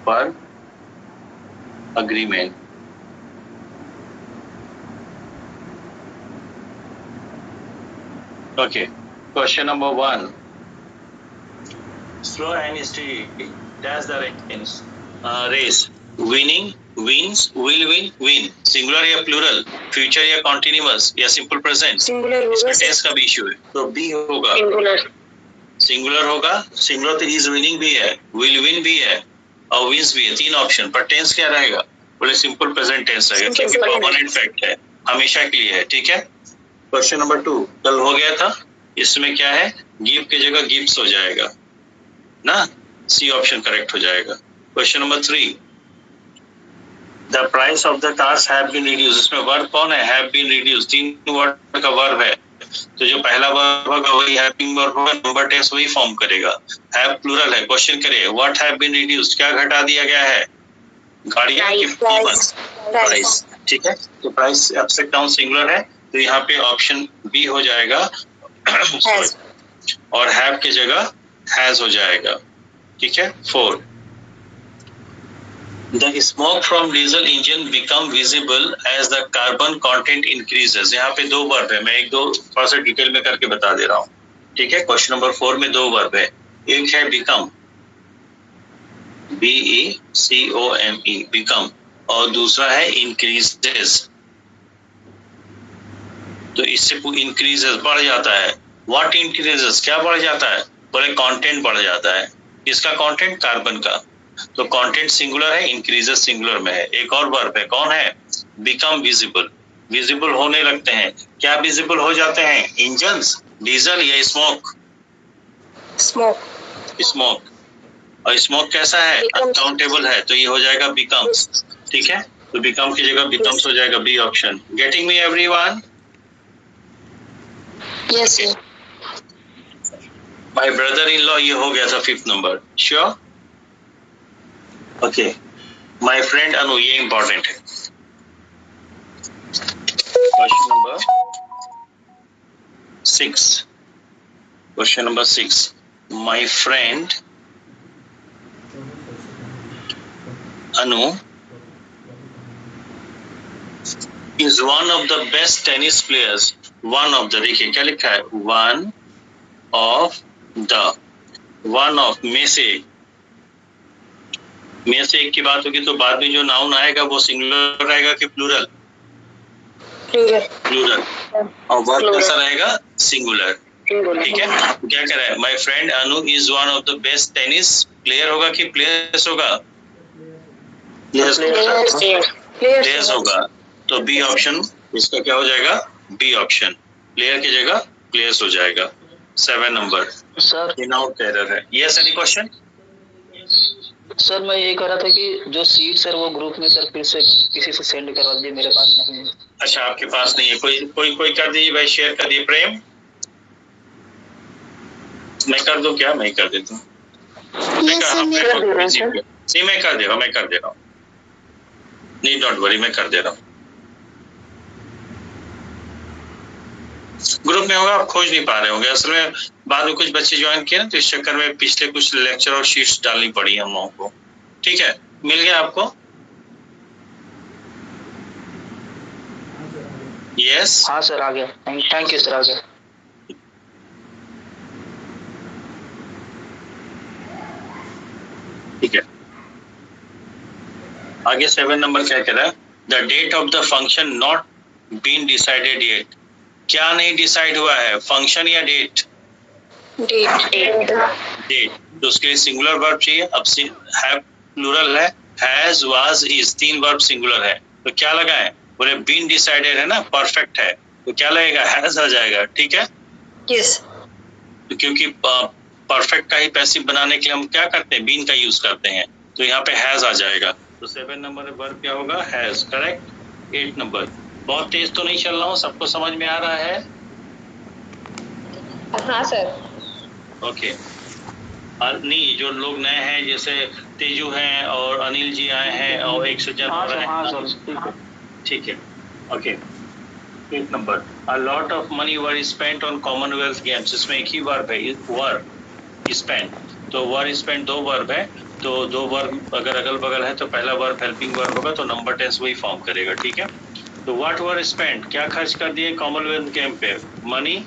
पर agreement. Okay, question number 1. Slow and steady. Dash the race. Race. Winning, wins, will win, win. Singular या plural, future या continuous या simple present. Singular होगा. इसका tense का भी इशू है, तो B होगा. Singular होगा. Singular तो is winning भी है, will win भी है और wins भी है. 3 ऑप्शन पर टेंस क्या रहेगा? बोले सिंपल प्रेजेंट टेंस रहेगा क्योंकि परमानेंट फैक्ट है, हमेशा के लिए है. ठीक है. क्वेश्चन नंबर 2 कल हो गया था. इसमें क्या है? गिव की जगह गिव्स हो जाएगा ना. सी ऑप्शन करेक्ट हो जाएगा. Question number 3 the price of the cars have been reduce. इसमें वर्ब कौन है? Have been reduce. 3 वर्ड का वर्ब है, तो जो पहला वर्ब होगा वही हैविंग वर्ब होगा, नंबर टेंस वही फॉर्म करेगा. हैव प्लूरल है. क्वेश्चन करिए व्हाट हैव बीन रिड्यूस्ड. क्या घटा दिया गया है? गाड़ियां की कीमत, प्राइस. ठीक है. तो प्राइस एब्स्ट्रैक्ट नाउन सिंगुलर है, तो यहाँ पे ऑप्शन बी हो जाएगा और हैव की जगह हैज हो जाएगा. ठीक है. 4 The smoke from diesel engine become visible as the carbon content increases. यहाँ पे 2 वर्ब है, मैं एक दो थोड़ा सा डिटेल में करके बता दे रहा हूँ. ठीक है. क्वेश्चन नंबर 4 में 2 वर्ब है. एक है become, BECOME, become, और दूसरा है increases. तो इससे increases बढ़ जाता है. What increases? क्या बढ़ जाता है? बोले कंटेंट बढ़ जाता है. इसका कंटेंट कार्बन का, तो कंटेंट सिंगुलर है, इंक्रीजेस सिंगुलर में है. एक और वर्ब है, कौन है? Become visible. विजिबल होने लगते हैं. क्या विजिबल हो जाते हैं? इंजन्स, डीजल या स्मोक? स्मोक. स्मोक. और स्मोक कैसा है? अनकाउंटेबल है, तो ये हो जाएगा बिकम्स. ठीक है. तो बिकम की जगह बिकम्स हो जाएगा. B option. Getting me everyone? Yes. My brother in law, ये हो गया था 5th number. Sure. Okay. My friend Anu, ये इंपॉर्टेंट है. Question number 6. Question number 6. My friend Anu is one of the best tennis players. One of the, देखिए क्या लिखा है? One of the, one of में से एक की बात होगी तो बाद में जो नाउन आएगा वो सिंगुलर रहेगा कि प्लूरल? प्लूरल. और वर्ब कैसा रहेगा? सिंगुलर. ठीक है. क्या कह रहा है? My friend Anu is one of the best tennis player होगा कि प्लेयर्स होगा? प्लेयर्स होगा. तो बी ऑप्शन इसका क्या हो जाएगा? B option. प्लेयर की जगह प्लेयर्स हो जाएगा. 7 number. Sir in out error है. Yes, any question? सर मैं ये कह रहा था कि जो सीट सर वो ग्रुप में सर फिर से किसी से सेंड करवा दीजिए, मेरे पास नहीं है. अच्छा, आपके पास नहीं है. कोई कर दीजिए भाई, शेयर कर दिए. प्रेम, मैं कर दूं क्या? मैं कर देता हूँ. मैं कर दे रहा हूँ. नहीं, डोंट वरी, मैं कर दे रहा हूँ. ग्रुप में होगा, आप खोज नहीं पा रहे होंगे. असल में बाद में कुछ बच्चे ज्वाइन किए ना, तो इस चक्कर में पिछले कुछ लेक्चर और शीट्स डालनी पड़ी हम लोगों को. ठीक है. मिल गया आपको? यस. हाँ सर, आ गया. थैंक यू सर, आ गया. ठीक है. आगे 7 नंबर क्या कह रहा है? The date of the function not been decided yet. क्या नहीं डिसाइड हुआ है? फंक्शन या डेट? डेट. तो उसके लिए सिंगुलर वर्ब चाहिए. अब हैव प्लूरल है, has, was, is, 3 verb singular है, तो क्या लगाएं? बोले बीन डिसाइडेड है ना, परफेक्ट है, तो क्या लगेगा? हैज आ जाएगा. ठीक है. यस. तो क्योंकि परफेक्ट का ही पैसिव बनाने के लिए हम क्या करते हैं? बीन का यूज करते हैं, तो यहाँ पे हैज आ जाएगा. तो 7 नंबर वर्ब क्या होगा? हैज. करेक्ट. 8 नंबर. बहुत तेज तो नहीं चल रहा हूँ, सबको समझ में आ रहा है? हाँ सर. ओके. नहीं, जो लोग नए हैं जैसे तेजू हैं और अनिल जी आए हैं और एक सज्जन हो रहे हैं. ठीक है. Okay. 8 number. A lot of money were spent on Commonwealth games. इसमें एक ही वर्ब है, वर स्पेंट. तो वर स्पेंट 2 वर्ब है. तो दो वर्ब अगर अगल बगल है तो पहला वर्ब हेल्पिंग वर्ब होगा तो नंबर टेंस वही फॉर्म करेगा, ठीक है। तो व्हाट वर स्पेंट, क्या खर्च कर दिए कॉमनवेल्थ गेम पे, मनी,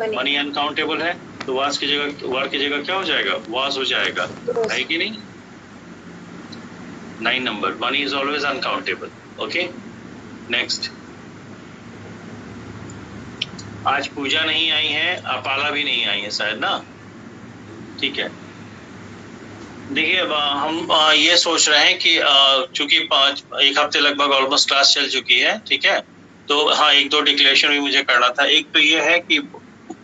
मनी अनकाउंटेबल है तो वाज की जगह क्या हो जाएगा, वाज हो जाएगा, है कि नहीं। 9 number, money is always uncountable. Okay next. आज पूजा नहीं आई है, अपाला भी नहीं आई है शायद ना, ठीक है। देखिए अब हम ये सोच रहे हैं कि चूंकि 1 हफ्ते लगभग ऑलमोस्ट क्लास चल चुकी है, ठीक है। तो हाँ, 1-2 डिक्लेरेशन भी मुझे करना था। एक तो ये है कि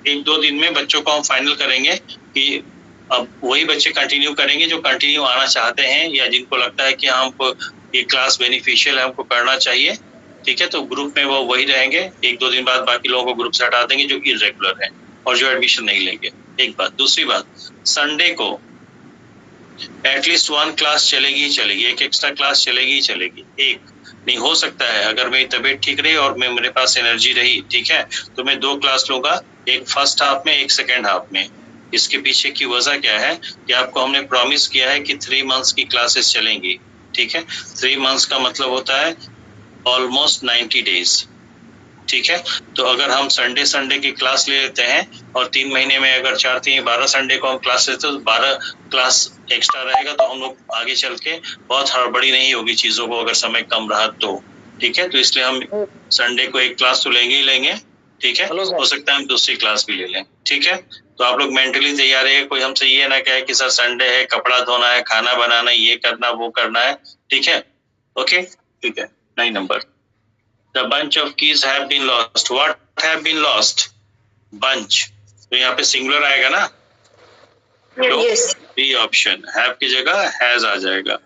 1-2 दिन में बच्चों को हम फाइनल करेंगे कि अब वही बच्चे कंटिन्यू करेंगे जो कंटिन्यू आना चाहते हैं या जिनको लगता है कि हमको ये क्लास बेनिफिशियल है, हमको करना चाहिए, ठीक है। तो ग्रुप में वो वही रहेंगे। 1-2 दिन बाद बाकी लोगों को ग्रुप से हटा देंगे जो इरेगुलर है और जो एडमिशन नहीं लेंगे। एक बात। दूसरी बात, संडे को एटलीस्ट 1 क्लास चलेगी ही चलेगी, एक एक्स्ट्रा क्लास चलेगी ही चलेगी। एक नहीं हो सकता है अगर मेरी तबीयत ठीक रही और मेरे पास एनर्जी रही, ठीक है, तो मैं 2 क्लास लूंगा, एक फर्स्ट हाफ में, एक सेकेंड हाफ में। इसके पीछे की वजह क्या है कि आपको हमने प्रॉमिस किया है कि 3 मंथ्स की क्लासेस चलेंगी, ठीक है। 3 मंथ्स का मतलब होता है ऑलमोस्ट 90 डेज, ठीक है। तो अगर हम संडे की क्लास ले लेते हैं और 3 महीने में अगर 4-3-12 संडे को हम क्लास लेते हैं तो 12 क्लास एक्स्ट्रा रहेगा, तो हम लोग आगे चल के बहुत हड़बड़ी नहीं होगी चीजों को, अगर समय कम रहा तो, ठीक है। तो इसलिए हम संडे को एक क्लास तो लेंगे ही लेंगे, ठीक है। हो सकता है हम दूसरी क्लास भी ले लें, ठीक है। तो आप लोग मेंटली तैयार है, कोई हमसे ये ना कहे कि सर संडे है, कपड़ा धोना है, खाना बनाना है, ये करना वो करना है, ठीक है। ओके ठीक है। 9 number, The bunch of keys have been lost. What have been lost? Bunch. तो यहाँ पे सिंगुलर आएगा ना, Yes. बी ऑप्शन, हैव की जगह हैज आ जाएगा।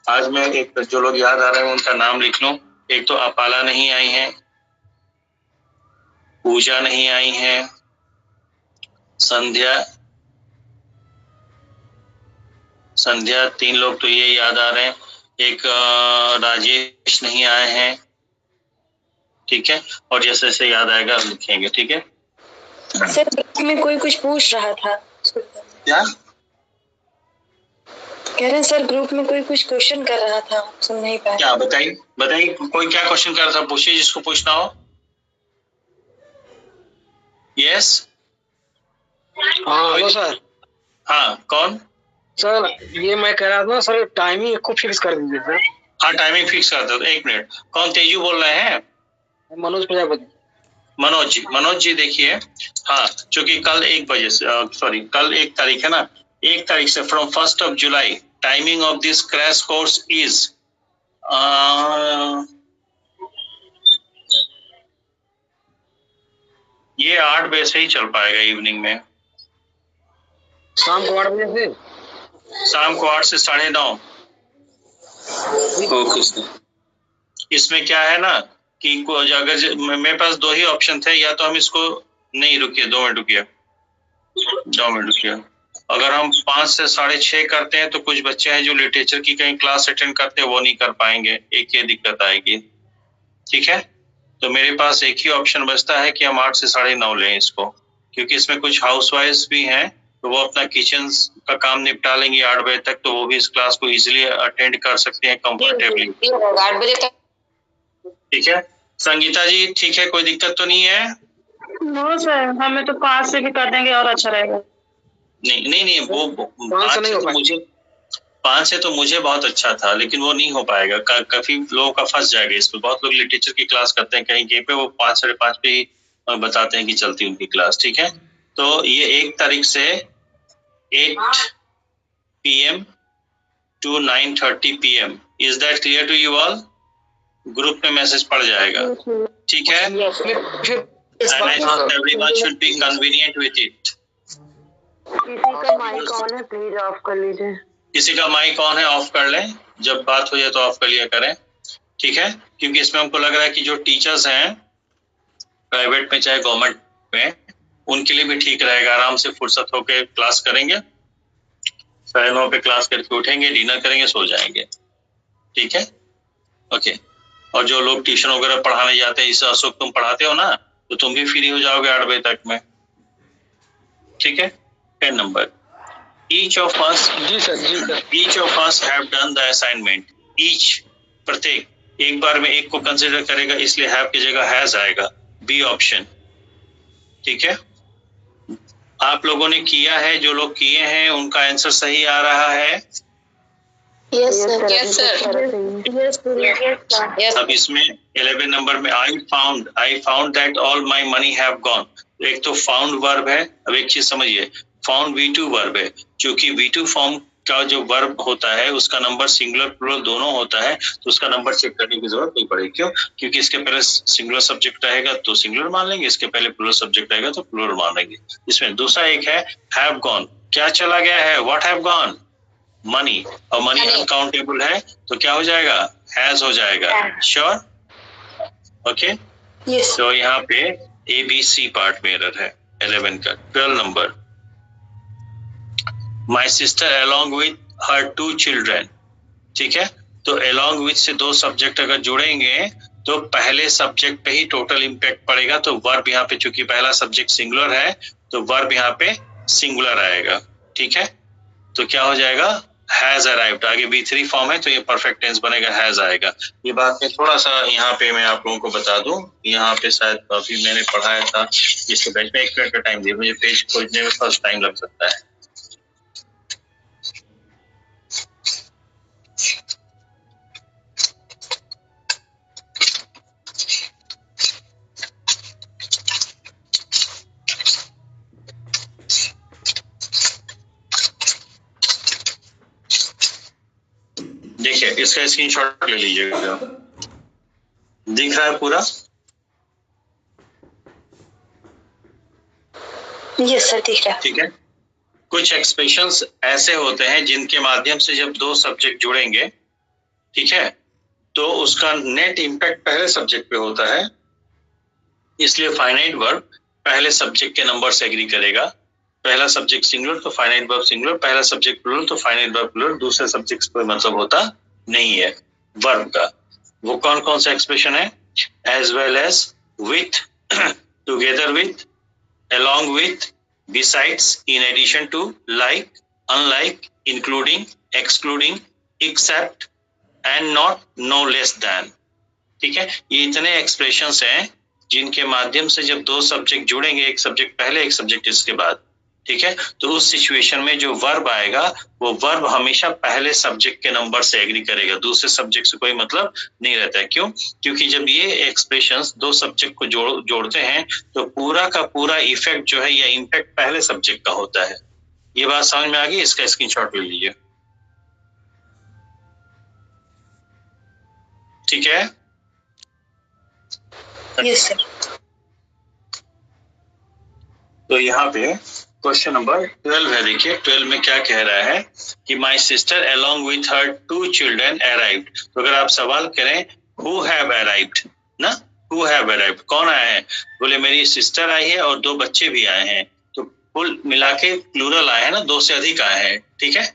आज मैं एक जो लोग याद आ रहे हैं उनका नाम लिख लूं। एक तो अपाला नहीं आई है, पूजा नहीं आई है, संध्या 3 लोग तो ये याद आ रहे हैं, एक राजेश नहीं आए हैं, ठीक है। और जैसे जैसे याद आएगा हम लिखेंगे, ठीक है। सर में कोई कुछ पूछ रहा था, क्या कह रहे हैं सर ग्रुप में कोई कुछ क्वेश्चन कर रहा था, सुन नहीं पाया। क्या बताइए बताइए, कोई क्या क्वेश्चन कर रहा था, पूछिए जिसको पूछना हो। यस हाँ हेलो सर। हाँ कौन सर ये मैं कह रहा था सर, टाइमिंग को फिक्स कर दीजिए सर। हाँ टाइमिंग फिक्स कर दो। 1 मिनट, कौन तेजू बोल रहे हैं? मनोज प्रजापति। मनोज जी देखिए, हाँ चूंकि कल 1 बजे से सॉरी कल 1 तारीख है ना, 1 तारीख से from 1st of July timing of this crash course is ये 8 बजे से ही चल पाएगा इवनिंग में, शाम को 8 बजे से, शाम को 8 से 9:30। इसमें क्या है ना कि अगर मेरे पास 2 ही ऑप्शन थे, या तो हम इसको नहीं, रुकिए 2 मिनट रुकिए, 2 मिनट रुकिए। अगर हम 5 से 6:30 करते हैं तो कुछ बच्चे हैं जो लिटरेचर की कहीं क्लास अटेंड करते हैं, वो नहीं कर पाएंगे, एक ये दिक्कत आएगी, ठीक है। तो मेरे पास एक ही ऑप्शन बचता है कि हम 8 से 9:30 लें इसको, क्योंकि इसमें कुछ हाउस वाइफ्स भी हैं तो वो अपना किचन का काम निपटा लेंगी 8 बजे तक, तो वो भी इस क्लास को इजीली अटेंड कर सकते हैं कंफर्टेबली, 8 बजे तक। ठीक है। संगीता जी ठीक है, कोई दिक्कत तो नहीं है? नो सर, हमें तो 5 से भी कर देंगे और अच्छा रहेगा। नहीं वो 5 से नहीं हो पाएगा। 5 से तो मुझे बहुत अच्छा था, लेकिन वो नहीं हो पाएगा। काफी लोगों का फंस जाएगा इसमें। बहुत लोग लिटरेचर की क्लास करते हैं कहीं कहीं पे, वो 5 साढ़े 5 पे ही बताते हैं कि चलती उनकी क्लास, ठीक है। तो ये 1 तारीख से 8 PM to 9:30 PM, is that clear to you all? Group में मैसेज पड़ जाएगा, ठीक है। And I think everyone should be convenient with it. किसी का माइक ऑन है, प्लीज ऑफ कर लीजिए। किसी का माइक ऑन है, ऑफ कर लें, जब बात हो जाए तो ऑफ कर लिया करें, ठीक है। क्योंकि इसमें हमको लग रहा है कि जो टीचर्स हैं प्राइवेट में चाहे गवर्नमेंट में, उनके लिए भी ठीक रहेगा, आराम से फुर्सत होकर क्लास करेंगे, 9:30 पे क्लास करके उठेंगे, डिनर करेंगे, सो जाएंगे, ठीक है। ओके। और जो लोग ट्यूशन वगैरह पढ़ाने जाते हैं, इस अशोक तुम पढ़ाते हो ना, तो तुम भी फ्री हो जाओगे 8 बजे तक में, ठीक है। 10 नंबर, ईच ऑफ अस जी sir each of us have done the assignment. each प्रत्येक एक बार में एक को कंसिडर करेगा, इसलिए have की जगह has आएगा, बी ऑप्शन। ठीक है, आप लोगों ने किया है, जो लोग किए हैं उनका आंसर सही आ रहा है। Yes sir. Yes sir. Yes अब इसमें 11 नंबर में I found that all my money have gone. एक तो फाउंड वर्ब है। अब एक चीज समझिए, फाउंड V2 वर्ब है। क्योंकि V2 फॉर्म का जो वर्ब होता है उसका नंबर सिंगुलर प्लुरल दोनों होता है, तो उसका नंबर चेक करने की जरूरत नहीं पड़ेगी। क्यों? क्योंकि इसके पहले सिंगुलर सब्जेक्ट रहेगा तो सिंगुलर मान लेंगे, इसके पहले प्लुरल सब्जेक्ट रहेगा तो प्लुरल मान लेंगे। इसमें दूसरा एक है हैव गॉन। क्या चला गया है? What have gone? मनी। और मनी अनकाउंटेबल है तो क्या हो जाएगा? हैज हो जाएगा। श्योर? ओके। यस तो यहाँ पे ABC पार्ट में एरर है 11 का। 12 number, my sister along with her 2 children। ठीक है, तो along with से दो सब्जेक्ट अगर जुड़ेंगे तो पहले सब्जेक्ट पे ही टोटल इम्पैक्ट पड़ेगा। तो वर्ब यहाँ पे चूंकि पहला सब्जेक्ट सिंगुलर है तो वर्ब यहाँ पे सिंगुलर आएगा। ठीक है, तो क्या हो जाएगा? Has arrived. आगे B3 फॉर्म है तो ये परफेक्ट टेंस बनेगा, हैज आएगा। ये बात मैं थोड़ा सा यहाँ पे मैं आप लोगों को बता दूं, यहाँ पे शायद अभी मैंने पढ़ाया था इसके बैच में। 1 मिनट का टाइम दिए मुझे, पेज खोजने में फर्स्ट टाइम लग सकता है। देखिए, इसका स्क्रीनशॉट ले लीजिएगा। दिख रहा है पूरा? यस सर, दिख रहा है। ठीक है, कुछ एक्सप्रेशंस ऐसे होते हैं जिनके माध्यम से जब दो सब्जेक्ट जुड़ेंगे, ठीक है, तो उसका नेट इम्पैक्ट पहले सब्जेक्ट पे होता है। इसलिए फाइनाइट वर्ब पहले सब्जेक्ट के नंबर से एग्री करेगा। पहला सब्जेक्ट सिंगुलर तो फाइनाइट वर्ब सिंगुलर, पहला सब्जेक्ट प्लुरल तो फाइनाइट वर्ब प्लुरल। दूसरे सब्जेक्ट से कोई मतलब होता नहीं है वर्ब का। वो कौन कौन सा एक्सप्रेशन है? As well as, with, together with, along with, besides, in addition to, like, unlike, including, excluding, except, and not, no less than। ठीक है, ये इतने एक्सप्रेशंस हैं जिनके माध्यम से जब दो सब्जेक्ट जुड़ेंगे, एक सब्जेक्ट पहले एक सब्जेक्ट इसके बाद, ठीक है, तो उस सिचुएशन में जो वर्ब आएगा वो वर्ब हमेशा पहले सब्जेक्ट के नंबर से एग्री करेगा, दूसरे सब्जेक्ट से कोई मतलब नहीं रहता है। क्यों? क्योंकि जब ये एक्सप्रेशंस दो सब्जेक्ट को जोड़ते हैं तो पूरा का पूरा इफेक्ट जो है या इम्पैक्ट पहले सब्जेक्ट का होता है। ये बात समझ में आ गई? इसका स्क्रीनशॉट ले लीजिए। ठीक है, यस सर। तो यहाँ पे क्वेश्चन नंबर 12 है। देखिए 12 में क्या कह रहा है कि my sister along with her 2 children arrived। तो अगर आप सवाल करें who have arrived ना, who have arrived, कौन आया है? बोले मेरी सिस्टर आई है और 2 बच्चे भी आए हैं। तो कुल मिला के प्लूरल आए हैं ना, 2 से अधिक आए हैं। ठीक है,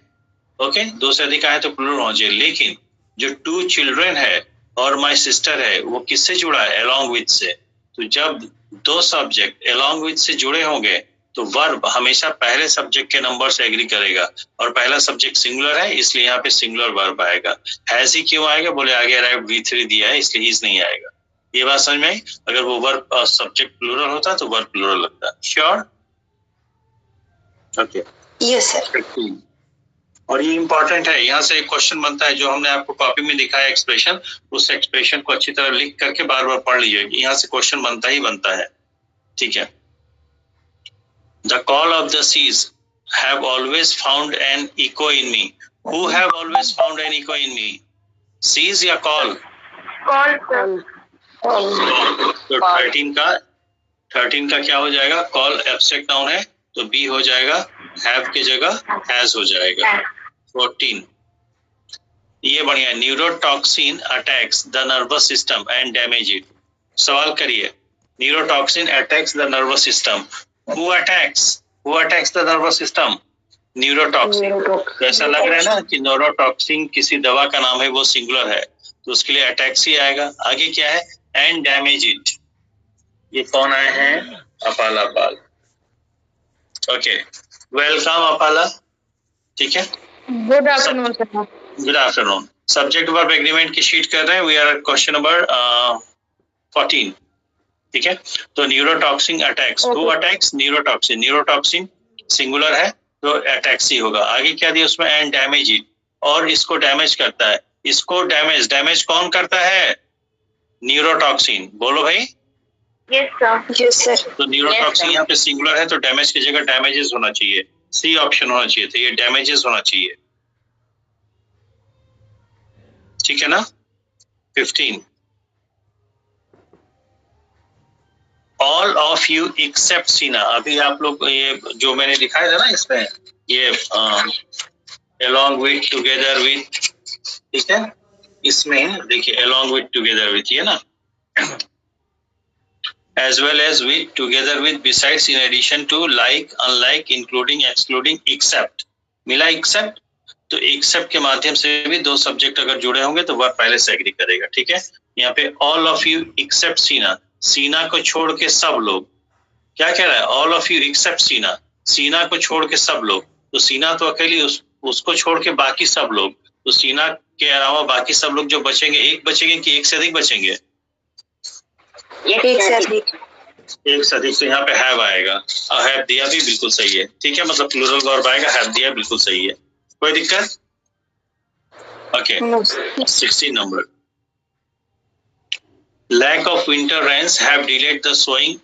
ओके, 2 से अधिक आए तो प्लूरल होना चाहिए। लेकिन जो 2 चिल्ड्रन है और माई सिस्टर है वो किससे जुड़ा है? along with से। तो जब दो सब्जेक्ट along with से जुड़े होंगे तो वर्ब हमेशा पहले सब्जेक्ट के नंबर से एग्री करेगा, और पहला सब्जेक्ट सिंगुलर है इसलिए यहाँ पे सिंगुलर वर्ब आएगा। हैज ही क्यों आएगा? बोले आगे अराइव्ड V3 दिया है इसलिए हीज नहीं आएगा। ये बात समझ में आई? अगर वो वर्ब सब्जेक्ट प्लूरल होता तो वर्ब प्लूरल लगता। श्योर? Okay, yes sir. और ये इंपॉर्टेंट है, यहाँ से एक क्वेश्चन बनता है जो हमने आपको कॉपी में दिखाया एक्सप्रेशन, उस एक्सप्रेशन को अच्छी तरह लिख करके बार बार पढ़ लीजिए, यहाँ से क्वेश्चन बनता ही बनता है। ठीक है, The call of the seas have always found an echo in me. Who have always found an echo in me? Seas या call? कॉल तो 13 का क्या हो जाएगा? कॉल एब्स्ट्रैक्ट नाउन है तो बी हो जाएगा, हैव के जगह हैज हो जाएगा। 14, ये बढ़िया, neurotoxin attacks the nervous system and damage it. सवाल करिए, neurotoxin attacks the nervous system. Who attacks the nervous system? Neurotoxin. तो ऐसा लग रहा है ना कि न्यूरोटॉक्सिन किसी दवा का नाम है, वो सिंगुलर है तो उसके लिए अटैक्स ही आएगा। आगे क्या है? And damage it. ये कौन आए हैं? अपाला पाल। Okay, welcome Apala. ठीक है, good afternoon sir. Good afternoon. Subject verb agreement की शीट कर रहे हैं, वी आर क्वेश्चन नंबर 14। ठीक है, तो neurotoxin attacks, who attacks? Neurotoxin. Neurotoxin singular है तो अटैक्स ही होगा। आगे क्या दिया उसमें? एंड डैमेज इट, और इसको डैमेज करता है। इसको डैमेज कौन करता है? न्यूरोटॉक्सिन। बोलो भाई। Yes sir. Yes sir. तो न्यूरोटॉक्सिन यहाँ पे सिंगुलर है तो डैमेज की जगह डैमेजेस होना चाहिए, सी ऑप्शन होना चाहिए, तो ये डैमेजेस होना चाहिए। ठीक है ना। 15, ऑल ऑफ यू एक्सेप्ट सीना। अभी आप लोग ये जो मैंने दिखाया था ना इसमें, ये along with, together with, ठीक है, इसमें देखिए along with, together with, ये ना, as well as with, together with, besides, in addition to, like, unlike, including, excluding, except, मिला except, तो except के माध्यम से भी दो सब्जेक्ट अगर जुड़े होंगे तो वर्ब पहले से एग्री करेगा। ठीक है, यहाँ पे all of you except सीना, सीना को छोड़ के सब लोग, क्या कह रहा है? ऑल ऑफ यू एक्सेप्ट सीना, सीना को छोड़ के सब लोग। तो सीना तो अकेली, उसको छोड़ के बाकी सब लोग, तो सीना के अलावा बाकी सब लोग जो बचेंगे, एक बचेंगे कि एक से अधिक बचेंगे? एक से अधिक। एक से अधिक, तो यहाँ पे हैव आएगा, और हैव दिया भी बिल्कुल सही है। ठीक है, मतलब प्लूरल वर्ब आएगा, हैव दिया बिल्कुल सही है, कोई दिक्कत? Okay, 16 number, lack of winter rains have delayed the sowing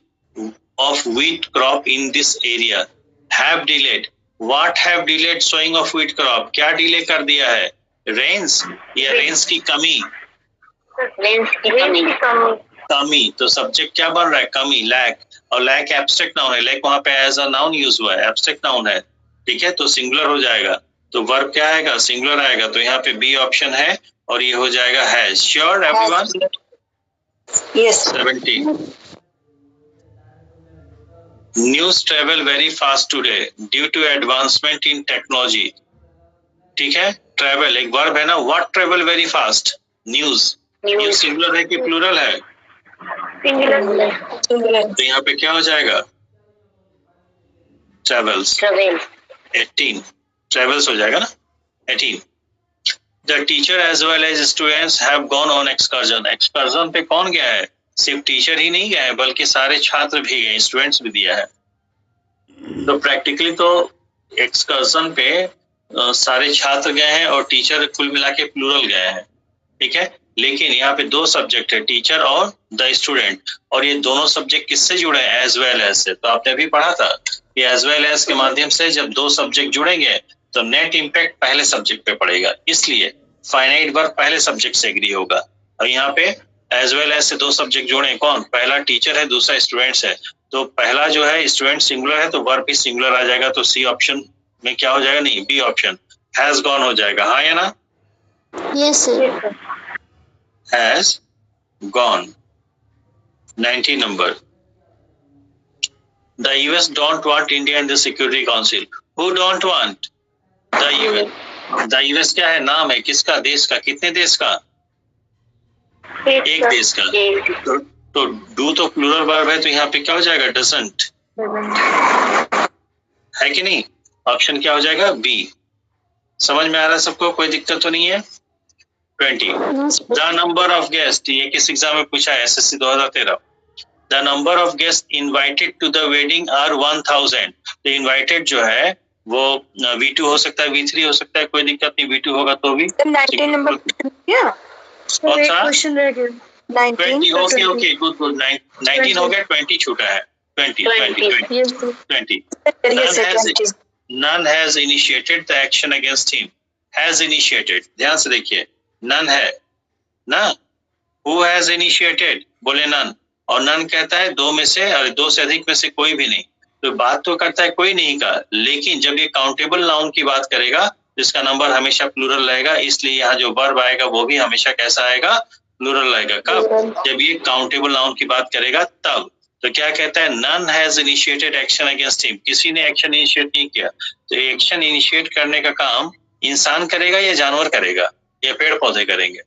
of wheat crop in this area. Have delayed, what have delayed sowing of wheat crop? क्या डिले कर दिया है? रेन्स या रेन्स की कमी? रेंज की कमी। कमी, तो सब्जेक्ट क्या बन रहा है? कमी, लैक, और लैक एब्स्ट्रैक्ट नाउन है, लैक वहां पे एज अ नाउन यूज हुआ है, एब्स्ट्रैक्ट नाउन है। ठीक है, तो सिंगुलर हो जाएगा, तो वर्ब क्या आएगा? सिंगुलर आएगा, तो यहाँ पे बी ऑप्शन है और ये हो जाएगा has. Sure everyone? Yes. 17, news travel very fast today due to advancement in technology. ठीक है, ट्रेवल एक वर्ब है ना, what travel very fast? News. News singular है कि प्लूरल है? सिंगुलर। तो यहाँ पे क्या हो जाएगा? ट्रेवल्स। 18, ट्रेवल्स हो जाएगा ना, 18। The teacher as well as students have gone on excursion. excursion पे कौन गया है? सिर्फ टीचर ही नहीं गया है बल्कि सारे छात्र भी गए, स्टूडेंट्स भी दिया है। तो प्रैक्टिकली तो एक्सकर्सन पे सारे छात्र गए हैं और टीचर कुल मिला के प्लूरल गए हैं। ठीक है, लेकिन यहाँ पे दो सब्जेक्ट है, टीचर और द स्टूडेंट, और ये दोनों सब्जेक्ट किससे जुड़े हैं? एज वेल एज से। तो आपने भी पढ़ा था कि एज वेल एज के माध्यम से जब दो सब्जेक्ट जुड़ेंगे तो नेट इम्पैक्ट पहले सब्जेक्ट पे पड़ेगा, इसलिए फाइनाइट वर्ब पहले सब्जेक्ट से एग्री होगा। और यहाँ पे एज वेल एज से दो सब्जेक्ट जुड़े, कौन? पहला टीचर है, दूसरा स्टूडेंट्स है, तो पहला जो है स्टूडेंट सिंगुलर है तो वर्ब भी सिंगुलर आ जाएगा, तो सी ऑप्शन में क्या हो जाएगा? नहीं, बी ऑप्शन हैज गॉन हो जाएगा। हाँ या ना? Yes sir. Has gone. 19 number, the US don't want India in the security council. Who don't want? The US. The US क्या है? नाम है किसका? देश का। कितने देश का? एक देश का। तो डू तो प्लूरल वर्ब है, तो यहाँ पे क्या हो जाएगा? डजंट, है कि नहीं? ऑप्शन क्या हो जाएगा? बी। समझ में आ रहा है सबको? कोई दिक्कत तो नहीं है? 20, द नंबर ऑफ गेस्ट, ये किस एग्जाम में पूछा है? SSC 2013। The number of guest invited to the wedding are 1000। तो इनवाइटेड जो है वो V2 हो सकता है, V3 हो सकता है, कोई दिक्कत नहीं, V2 होगा तो भी। 19 नंबर क्या? कौन सा? क्वेश्चन रह गया। 20, ओके ओके, गुड गुड। 19 हो गया, 20 छूटा है। 20। None has initiated the action against him. Has initiated, ध्यान से देखिए, none है ना, who has initiated? बोले none, और none कहता है दो में से, और दो से अधिक में से कोई भी नहीं, तो बात तो करता है कोई नहीं का, लेकिन जब ये काउंटेबल नाउन की बात करेगा जिसका नंबर हमेशा प्लूरल रहेगा, इसलिए यहाँ जो वर्ब आएगा वो भी हमेशा कैसा आएगा? प्लूरल आएगा। कब? जब ये काउंटेबल नाउन की बात करेगा तब। तो क्या कहता है? None has initiated action against him, किसी ने एक्शन इनिशिएट नहीं किया। तो एक्शन इनिशिएट करने का काम इंसान करेगा या जानवर करेगा या पेड़ पौधे करेंगे?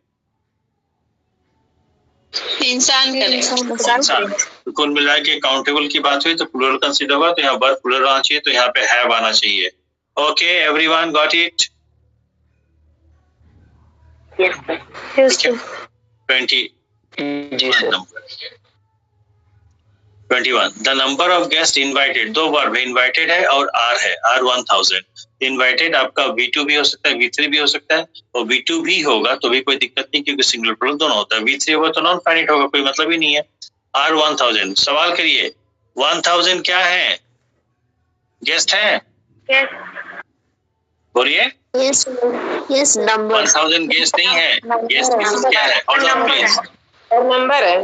इंसान करेगा। इंसान। तो कुल मिला के काउंटेबल की बात हुई तो प्लूरल कंसीडर होगा, तो यहाँ वर्ब प्लूरल आना चाहिए, तो यहाँ पे हैव आना चाहिए। Okay, everyone got it? Yes, sir. Yes, sir. 20 जी sir. number. 21. The number of guests invited, दो वर्ब invited है और R है, R 1000. Invited आपका V2 भी हो सकता है, V3 भी हो सकता है, और V2 भी होगा तो भी कोई दिक्कत नहीं क्योंकि सिंगुलर प्लूरल दोनों होता है। V3 होगा तो नॉन फाइनाइट होगा, कोई मतलब ही नहीं है। R 1000. सवाल करिए, 1000 क्या है? गेस्ट है? Yes. बोलिए। Yes, sir. Yes, sir. Number. 1000 guest नहीं है, गेस्ट मींस क्या है? Hold on please. और नंबर है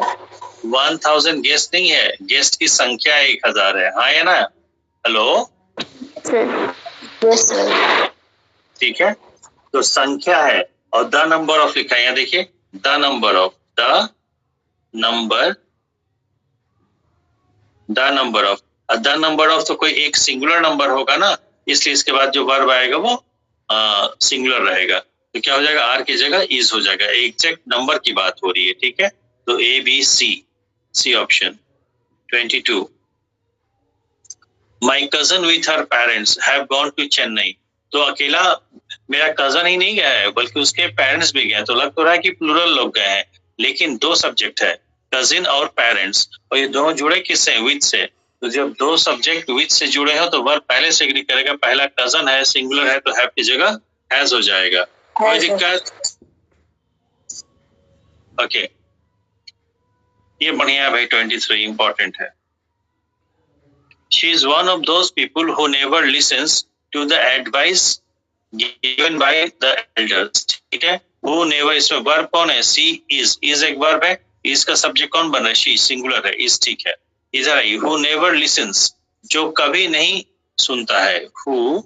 1000 गेस्ट नहीं है, गेस्ट की संख्या 1000 है। हाँ या ना? हेलो, यस सर ठीक है, तो संख्या है और द नंबर ऑफ लिखा है, यहाँ देखिए, the number of, the number of तो कोई एक सिंगुलर नंबर होगा ना, इसलिए इसके बाद जो वर्ब आएगा वो सिंगुलर रहेगा, तो क्या हो जाएगा? आर की जगह इज हो जाएगा। एग्जैक्ट नंबर की बात हो रही है, ठीक है, तो A B C option. 22. My cousin with her parents have gone to Chennai. तो अकेला मेरा कजन ही नहीं गया है बल्कि उसके पेरेंट्स भी गए, तो लग तो रहा है कि प्लूरल लोग गए हैं, लेकिन दो सब्जेक्ट है, कजिन और पेरेंट्स, और ये दोनों जुड़े किससे? विद से। तो जब दो सब्जेक्ट विद से जुड़े हो तो वर्ब पहले से एग्री करेगा। पहला कजन है, सिंगुलर है, तो हैव की जगह हैज हो जाएगा। कोई दिक्कत? ओके, ये बढ़िया है भाई। 23 इंपॉर्टेंट है। She is one of those people who never listens to the advice given by the elders. ठीक है, who never, इसमें वर्ब कौन है? She is एक वर्ब है, is का सब्जेक्ट कौन बन रहा है? She, सिंगुलर है, is, ठीक है। इधर आई, who never listens, जो कभी नहीं सुनता है, who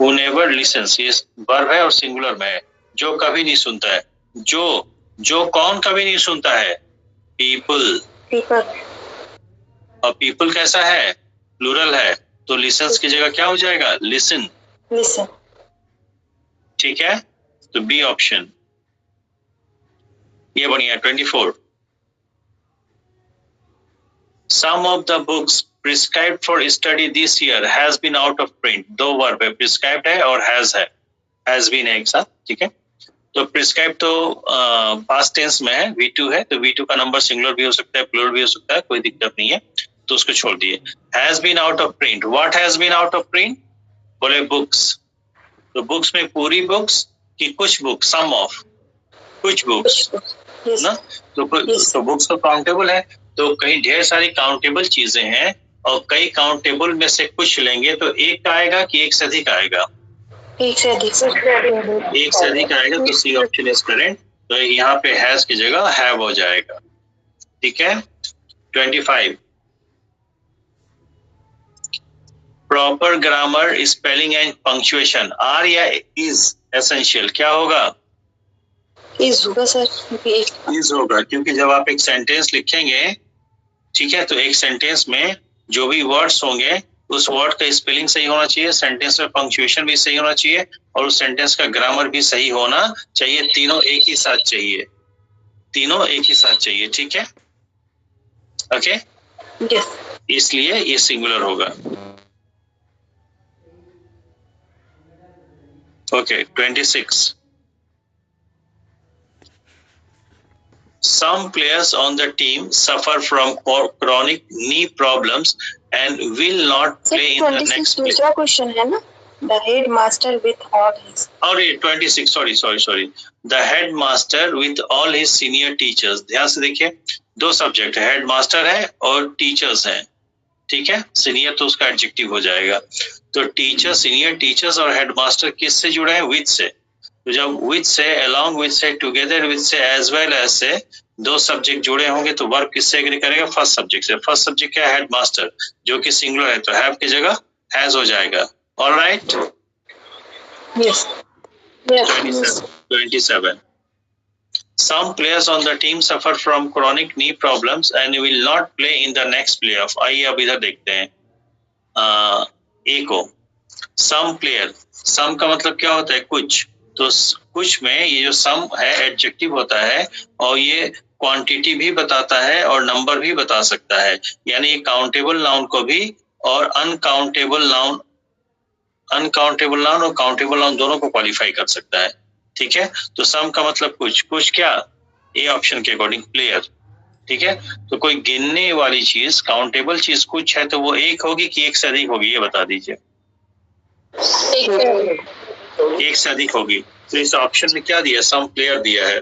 never listens, ये वर्ब है और सिंगुलर में है, जो कभी नहीं सुनता है। जो कौन कभी नहीं सुनता है? पीपल। और पीपल कैसा है? प्लूरल है, तो लिसन्स की जगह क्या हो जाएगा? लिसन। ठीक है, तो बी ऑप्शन, ये बढ़िया। 24. Some of the books prescribed for study this year has been out of print. दो वर्ब है, prescribed है और has है, has been है एक साथ, ठीक है। तो प्रिस्क्राइब तो पास्ट टेंस में है, V2 है, तो V2 का नंबर सिंगुलर भी हो सकता है, प्लूरल भी हो सकता है, कोई दिक्कत नहीं है, तो उसको छोड़ दिए। Has been out of print, what has been out of print? बोले बुक्स, तो बुक्स में पूरी बुक्स कि कुछ बुक्स? सम ऑफ, कुछ बुक्स ना, तो बुक्स तो काउंटेबल है, तो कहीं ढेर सारी काउंटेबल चीजें हैं और कई काउंटेबल में से कुछ लेंगे तो एक आएगा कि एक से अधिक आएगा? एक से अधिक आएगा, तो सी ऑप्शन इज करेक्ट। तो यहाँ पे हैज की जगह हैव हो जाएगा, ठीक है। 25. Proper grammar, spelling and punctuation, are या इज एसेंशियल, क्या होगा? इज होगा सर, इज होगा, क्योंकि जब आप एक सेंटेंस लिखेंगे, ठीक है, तो एक सेंटेंस में जो भी वर्ड्स होंगे उस वर्ड का स्पेलिंग सही होना चाहिए, सेंटेंस में पंक्चुएशन भी सही होना चाहिए और उस सेंटेंस का ग्रामर भी सही होना चाहिए। तीनों एक ही साथ चाहिए, ठीक है, ओके। इसलिए ये सिंगुलर होगा। Okay, 26. Some players on the team suffer from chronic knee problems and will not play in the next play. दूसरा क्वेश्चन है ना, the headmaster with all his, और ये 26, sorry, the headmaster with all his senior teachers। ध्यान से देखिए, दो subject है, हेडमास्टर है और टीचर्स है, ठीक है, सीनियर तो उसका एडजेक्टिव हो जाएगा। तो टीचर, सीनियर टीचर्स और हेडमास्टर किससे जुड़े हैं? विद से। तो जब विद से, अलोंग विद से, टुगेदर विद से, एज वेल एज से दो सब्जेक्ट जुड़े होंगे तो वर्ब किससे एग्री करेगा? फर्स्ट सब्जेक्ट से। फर्स्ट सब्जेक्ट क्या है? हेडमास्टर, जो कि सिंगुलर है, तो हैव की जगह हैज हो जाएगा। Alright, yes 27. Some players on the team suffer from chronic knee problems and will not play in the next playoff. आइए अब इधर देखते हैं ए को। Some player, some का मतलब क्या होता है? कुछ, तो कुछ में ये जो सम है एडजेक्टिव होता है और ये क्वांटिटी भी बताता है और नंबर भी बता सकता है, यानी ये काउंटेबल नाउन को भी और अनकाउंटेबल नाउन और काउंटेबल नाउन दोनों को क्वालिफाई कर सकता है। ठीक है, तो सम का मतलब कुछ क्या, ए ऑप्शन के अकॉर्डिंग प्लेयर। ठीक है, तो कोई गिनने वाली चीज, काउंटेबल चीज कुछ है तो वो एक होगी कि एक से अधिक होगी, ये बता दीजिए। एक से अधिक होगी। तो इस ऑप्शन में क्या दिया, सम प्लेयर दिया है।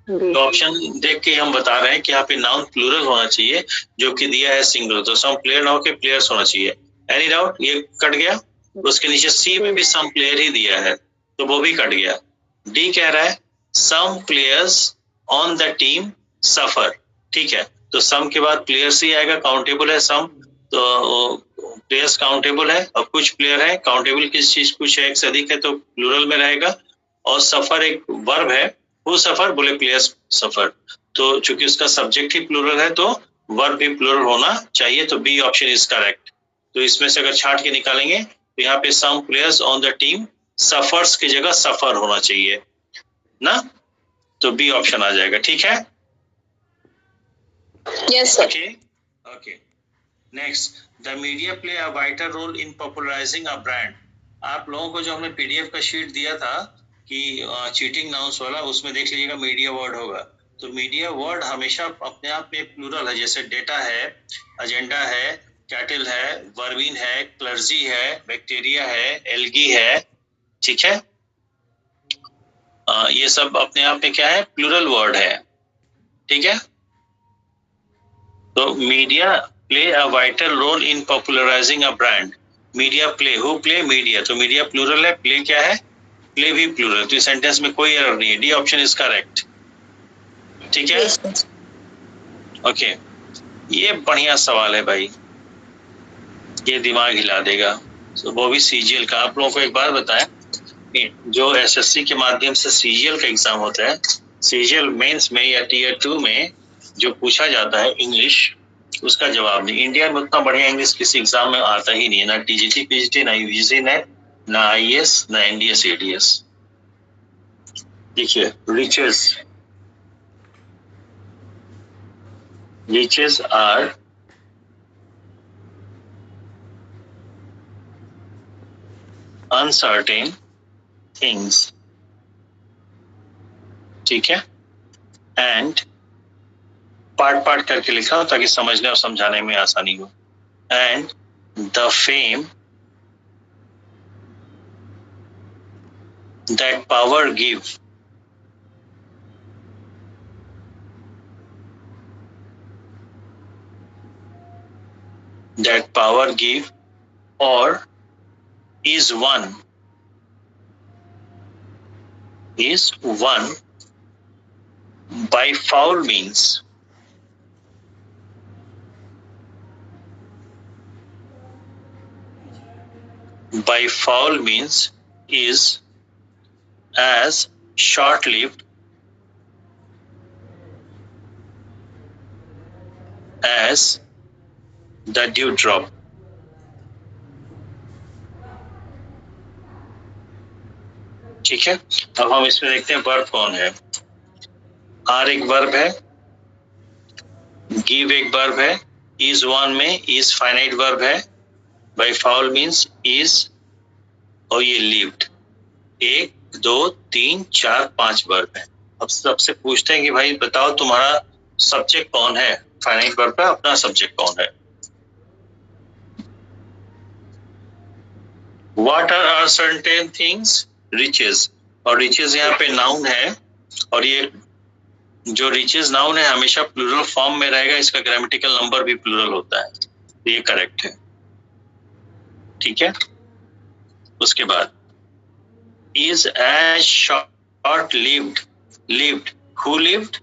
तो ऑप्शन देख के हम बता रहे हैं कि यहाँ पे नाउन प्लूरल होना चाहिए, जो कि दिया है सिंगुलर, तो सम प्लेयर ना होके प्लेयर्स होना चाहिए। एनी डाउट, ये कट गया। उसके नीचे सी में भी सम प्लेयर ही दिया है, तो वो भी कट गया। डी कह रहा है some players on the team suffer. ठीक है, तो सम के बाद प्लेयर्स ही आएगा, काउंटेबल है सम, तो प्लेयर्स काउंटेबल है और कुछ प्लेयर है, काउंटेबल किस चीज कुछ है, एक से अधिक है तो प्लूरल में रहेगा। और सफर एक वर्ब है, हु सफर बोले प्लेयर्स सफर, तो चूंकि उसका सब्जेक्ट ही प्लूरल है तो वर्ब भी प्लूरल होना चाहिए, तो बी ऑप्शन इज करेक्ट। तो इसमें से अगर छाट के निकालेंगे तो यहाँ पे some players on the team suffers की जगह सफर होना चाहिए ना, तो बी ऑप्शन आ जाएगा। ठीक है, Yes, sir. Okay. Next, the media play a vital role in popularising a brand. आप लोगों को जो हमने पीडीएफ का शीट दिया था कि चीटिंग नाउंस वाला, उसमें देख लीजिएगा मीडिया वर्ड होगा। तो मीडिया वर्ड हमेशा अपने आप में प्लूरल है, जैसे डेटा है, एजेंडा है, कैटल है, वर्बिन है, क्लर्जी है, बैक्टीरिया है, एल्गी है। ठीक है, ये सब अपने आप में क्या है, प्लूरल वर्ड है। ठीक है, तो media play a vital role in popularising a brand. Media play, who play, media, तो मीडिया प्लूरल है, प्ले क्या है, प्ले भी प्लूरल, तो इस सेंटेंस में कोई एरर नहीं है, डी ऑप्शन इज करेक्ट। ठीक है, ओके। ये बढ़िया सवाल है भाई, ये दिमाग हिला देगा। तो वो भी सीजीएल का। आप लोगों को एक बात बताएं, जो एसएससी के माध्यम से सीजीएल का एग्जाम होता है, सीजीएल मेंस में या टीयर 2 में जो पूछा जाता है इंग्लिश, उसका जवाब नहीं। इंडिया में उतना बढ़िया इंग्लिश किसी एग्जाम में आता ही नहीं है, ना टीजीटी पीजीटी, ना यूजीसी नेट, ना आईएएस, ना एनडीएस एडीएस। देखिए, riches are uncertain things, ठीक है, एंड पार्ट करके लिखा हो ताकि समझने और समझाने में आसानी हो। And the fame that power give, or is won by foul means, is as short-lived as the dewdrop। ठीक है, अब हम इसमें देखते हैं वर्ब कौन है। आर एक वर्ब है, गिव एक वर्ब है, इज वन में इज फाइनाइट वर्ब है, बाय फाउल मीन्स इज, और ये लिव्ड। 1 2 3 4 5 वर्ब है। अब सबसे पूछते हैं कि भाई बताओ तुम्हारा सब्जेक्ट कौन है, फाइनाइट वर्ब का अपना सब्जेक्ट कौन है। What are certain things? Riches, और riches यहाँ पे नाउन है, और ये जो riches नाउन है हमेशा प्लूरल फॉर्म में रहेगा, इसका ग्रामेटिकल नंबर भी प्लूरल होता है, ये करेक्ट है। ठीक है, उसके बाद is as short lived, who lived,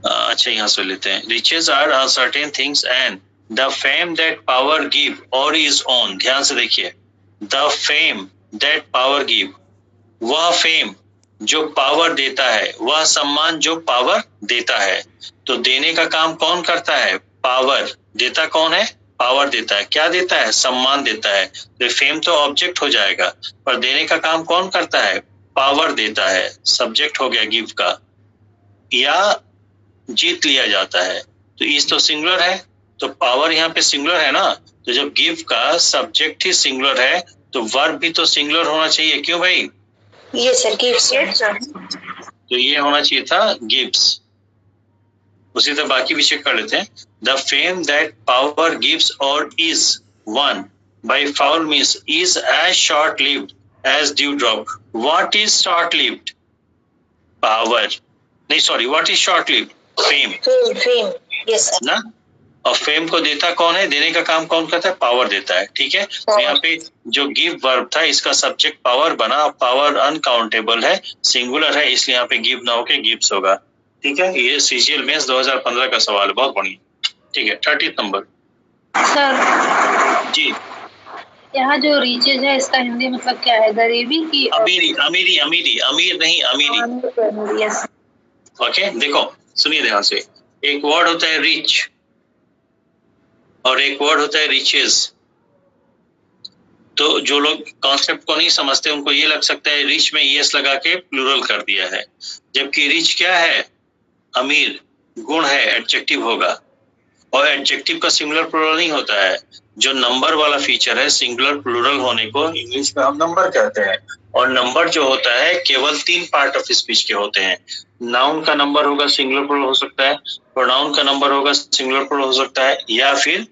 अच्छा यहाँ से लेते हैं, riches are uncertain things and the fame that power give or is on। ध्यान से देखिए, the fame that power give, वह फेम जो पावर देता है, वह सम्मान जो पावर देता है। तो देने का काम कौन करता है, पावर। देता कौन है, पावर देता है। क्या देता है, सम्मान देता है। तो फेम तो ऑब्जेक्ट हो जाएगा, पर देने का काम कौन करता है, पावर देता है। सब्जेक्ट हो गया गिव का, या जीत लिया जाता है। तो इस तो सिंगुलर है, तो पावर यहाँ पे सिंगुलर है ना, तो जब गिव का सब्जेक्ट ही सिंगुलर है तो वर्ब भी तो सिंगुलर होना चाहिए। क्यों भाई? ये सर गिव्स। तो ये होना चाहिए था गिव्स। उसी तरह बाकी भी चेक कर लेते हैं। The fame that power gives और is won by foul means is as short lived as dew drop. What is short lived? Power नहीं, sorry, what is short lived? Fame. Fame yes sir ना, और fame को देता कौन है? देने का काम कौन करता है? पावर देता है। ठीक है, तो यहाँ पे जो गिव वर्ब था इसका सब्जेक्ट पावर बना, पावर अनकाउंटेबल है, सिंगुलर है, इसलिए यहाँ पे गिव ना होके गिव्स होगा। ठीक है, ये सीजीएल मेंस 2015 का सवाल है, बहुत बढ़िया। ठीक है, 30 नंबर सर जी। यहाँ जो रीचेज है इसका हिंदी मतलब क्या है? गरीबी की? अमीरी, अमीरी, अमीरी, अमीर नहीं, अमीरी। यस। ओके, देखो सुनिए ध्यान से। एक वर्ड होता है रिच और एक वर्ड होता है रिचेज। तो जो लोग कॉन्सेप्ट को नहीं समझते उनको ये लग सकता है रिच में यस लगा के प्लूरल कर दिया है, जबकि रिच क्या है? अमीर। गुण है, एडजेक्टिव होगा, और एडजेक्टिव का सिंगुलर प्लूरल नहीं होता है। जो नंबर वाला फीचर है सिंगुलर प्लूरल होने को इंग्लिश में हम नंबर कहते हैं, और नंबर जो होता है केवल 3 पार्ट ऑफ स्पीच के होते हैं। नाउन का नंबर होगा, सिंगुलर प्लूरल हो सकता है, प्रोनाउन का नंबर होगा, सिंगुलर प्लूरल हो सकता है, या फिर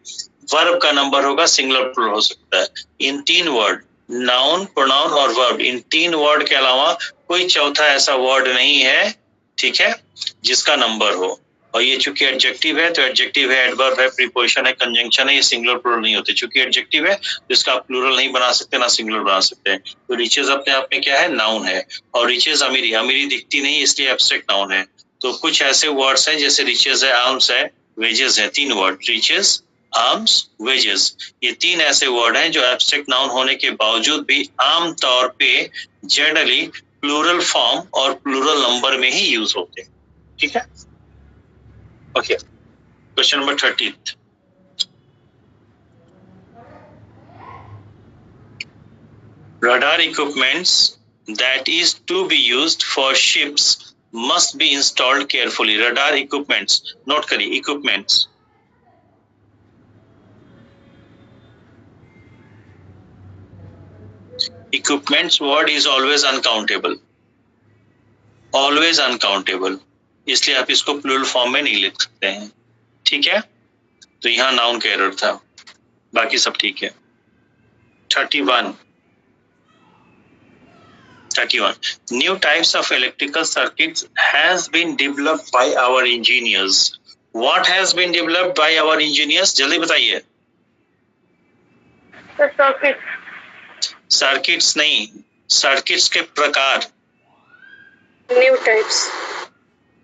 वर्ब का नंबर होगा, सिंगुलर प्लूरल हो सकता है। इन 3 वर्ड, नाउन, प्रोनाउन और वर्ब, इन 3 वर्ड के अलावा कोई चौथा ऐसा वर्ड नहीं है, ठीक है, जिसका नंबर हो। और ये चूंकि एडजेक्टिव है तो एडजेक्टिव है, एडवर्ब है, प्रीपोजिशन है, कंजंक्शन है, ये सिंगुलर प्लूरल नहीं होते। चूंकि एडजेक्टिव है तो इसका आप प्लूरल नहीं बना सकते, ना सिंगुलर बना सकते हैं। तो रिचेज अपने आप में क्या है? नाउन है। और रिचेज अमीरी, अमीरी दिखती नहीं इसलिए एब्स्ट्रैक्ट नाउन है। तो कुछ ऐसे वर्ड्स हैं जैसे रिचेज है, आर्म्स है, वेजेस है, 3 वर्ड, रिचेज, आर्म्स, वेजेस, ये 3 ऐसे वर्ड हैं जो एब्स्ट्रैक्ट नाउन होने के बावजूद भी आम तौर पे जनरली प्लूरल फॉर्म और प्लूरल नंबर में ही यूज होते हैं। ठीक है, okay. Question number 30। Radar equipments that is to be used for ships must be installed carefully. Radar equipments, note करिए, equipments. Equipments word is always uncountable. Always uncountable. इसलिए आप इसको प्लूरल फॉर्म में नहीं लिख सकते हैं। ठीक है, तो यहाँ नाउन का एरर था, बाकी सब ठीक है। 31. New types of electrical circuits has been developed by our engineers. What has been developed by our engineers? जल्दी बताइए। सर्किट्स नहीं, सर्किट्स के प्रकार, न्यू टाइप्स।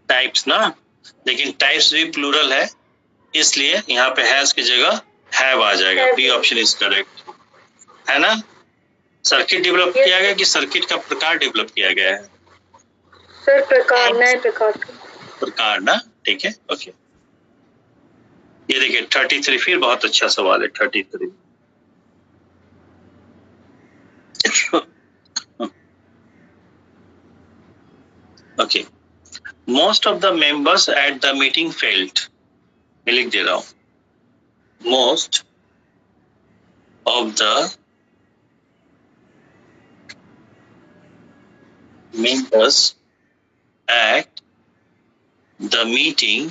टाइप्स ना, लेकिन टाइप्स भी प्लूरल है, इसलिए यहाँ पे हैज की जगह हैव आ जाएगा। बी ऑप्शन इज करेक्ट, है ना। सर्किट डेवलप किया गया कि सर्किट का प्रकार डेवलप किया गया है? सर प्रकार, नए प्रकार का प्रकार ना, ठीक है, ओके। ये देखिए 33, फिर बहुत अच्छा सवाल है 33। Okay, most of the members at the meeting failed. मैं लिख दे रहा हूं, most of the members at the meeting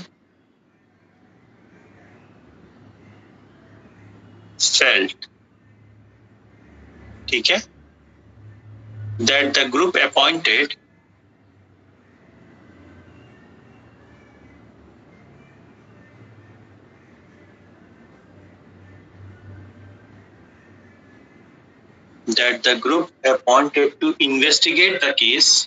felt, ठीक है, that the group appointed to investigate the case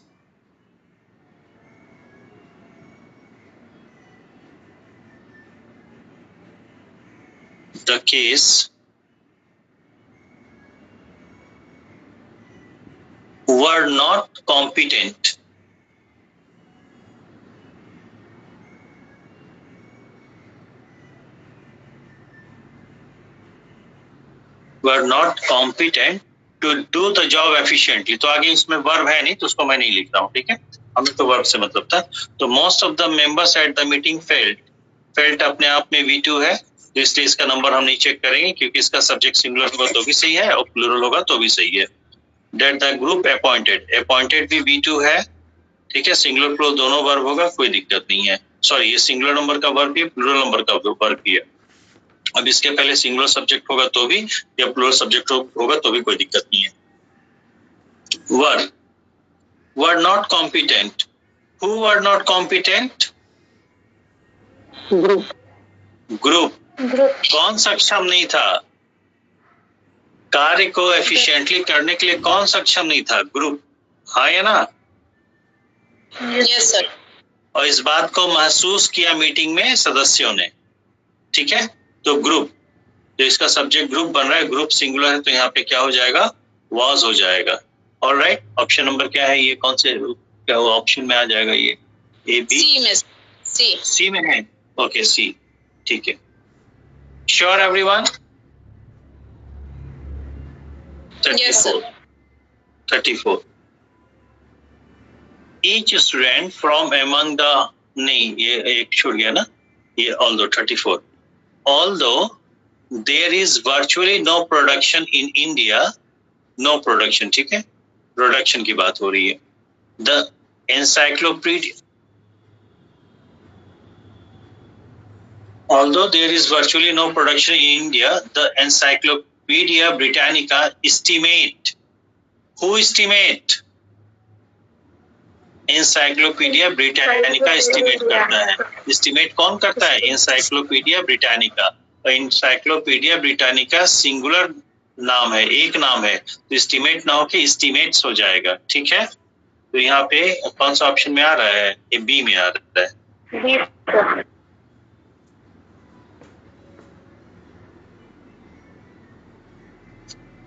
were not competent. Were not competent to do the job efficiently. तो आगे इसमें verb है नहीं तो उसको मैं नहीं लिख रहा हूँ, ठीक है। हमें तो वर्ब से मतलब था। तो most of the members at the meeting felt अपने आप में V2 है, तो इसलिए इसका नंबर हम नहीं चेक करेंगे, क्योंकि इसका सब्जेक्ट सिंगुलर होगा तो भी सही है और प्लूरल होगा तो भी सही है। डेट द ग्रुप अपॉइंटेड भी V2 है, ठीक है। सिंगुलर प्लूरल दोनों वर्ब होगा, कोई दिक्कत नहीं है। सॉरी, ये सिंगुलर नंबर का वर्ब भी है, प्लूरल नंबर का वर्ब भी है। अब इसके पहले सिंगुलर सब्जेक्ट होगा तो भी या प्लूरल सब्जेक्ट होगा तो भी कोई दिक्कत नहीं है। Word not competent, who word not competent? Group. कौन सक्षम नहीं था? कार्य को एफिशिएंटली करने के लिए कौन सक्षम नहीं था? ग्रुप। हाँ या ना? Yes sir. और इस बात को महसूस किया मीटिंग में सदस्यों ने, ठीक है। तो ग्रुप, तो इसका सब्जेक्ट ग्रुप बन रहा है, ग्रुप सिंगुलर है, तो यहाँ पे क्या हो जाएगा? वाज हो जाएगा। ऑलराइट, ऑप्शन नंबर क्या है? ये कौन से क्या हुआ ऑप्शन में आ जाएगा? ये ए बी सी में है। ओके, सी, ठीक है। Sure everyone? Yes, sir. 34. Each student from among the, नहीं ये एक छूट गया ना, ये although 34. Although there is virtually no production in India, no production, ठीक है, प्रोडक्शन की बात हो रही है। The encyclopedia, although there is virtually no production in India, the Encyclopedia Britannica estimate, who estimate? Encyclopedia Britannica estimate करता है। estimate कौन करता है? Encyclopedia Britannica। और Encyclopedia Britannica सिंगुलर नाम है, एक नाम है, तो estimate ना होके estimates हो जाएगा, ठीक है। तो यहाँ पे कौन सा ऑप्शन में आ रहा है? ये बी में आ रहा है।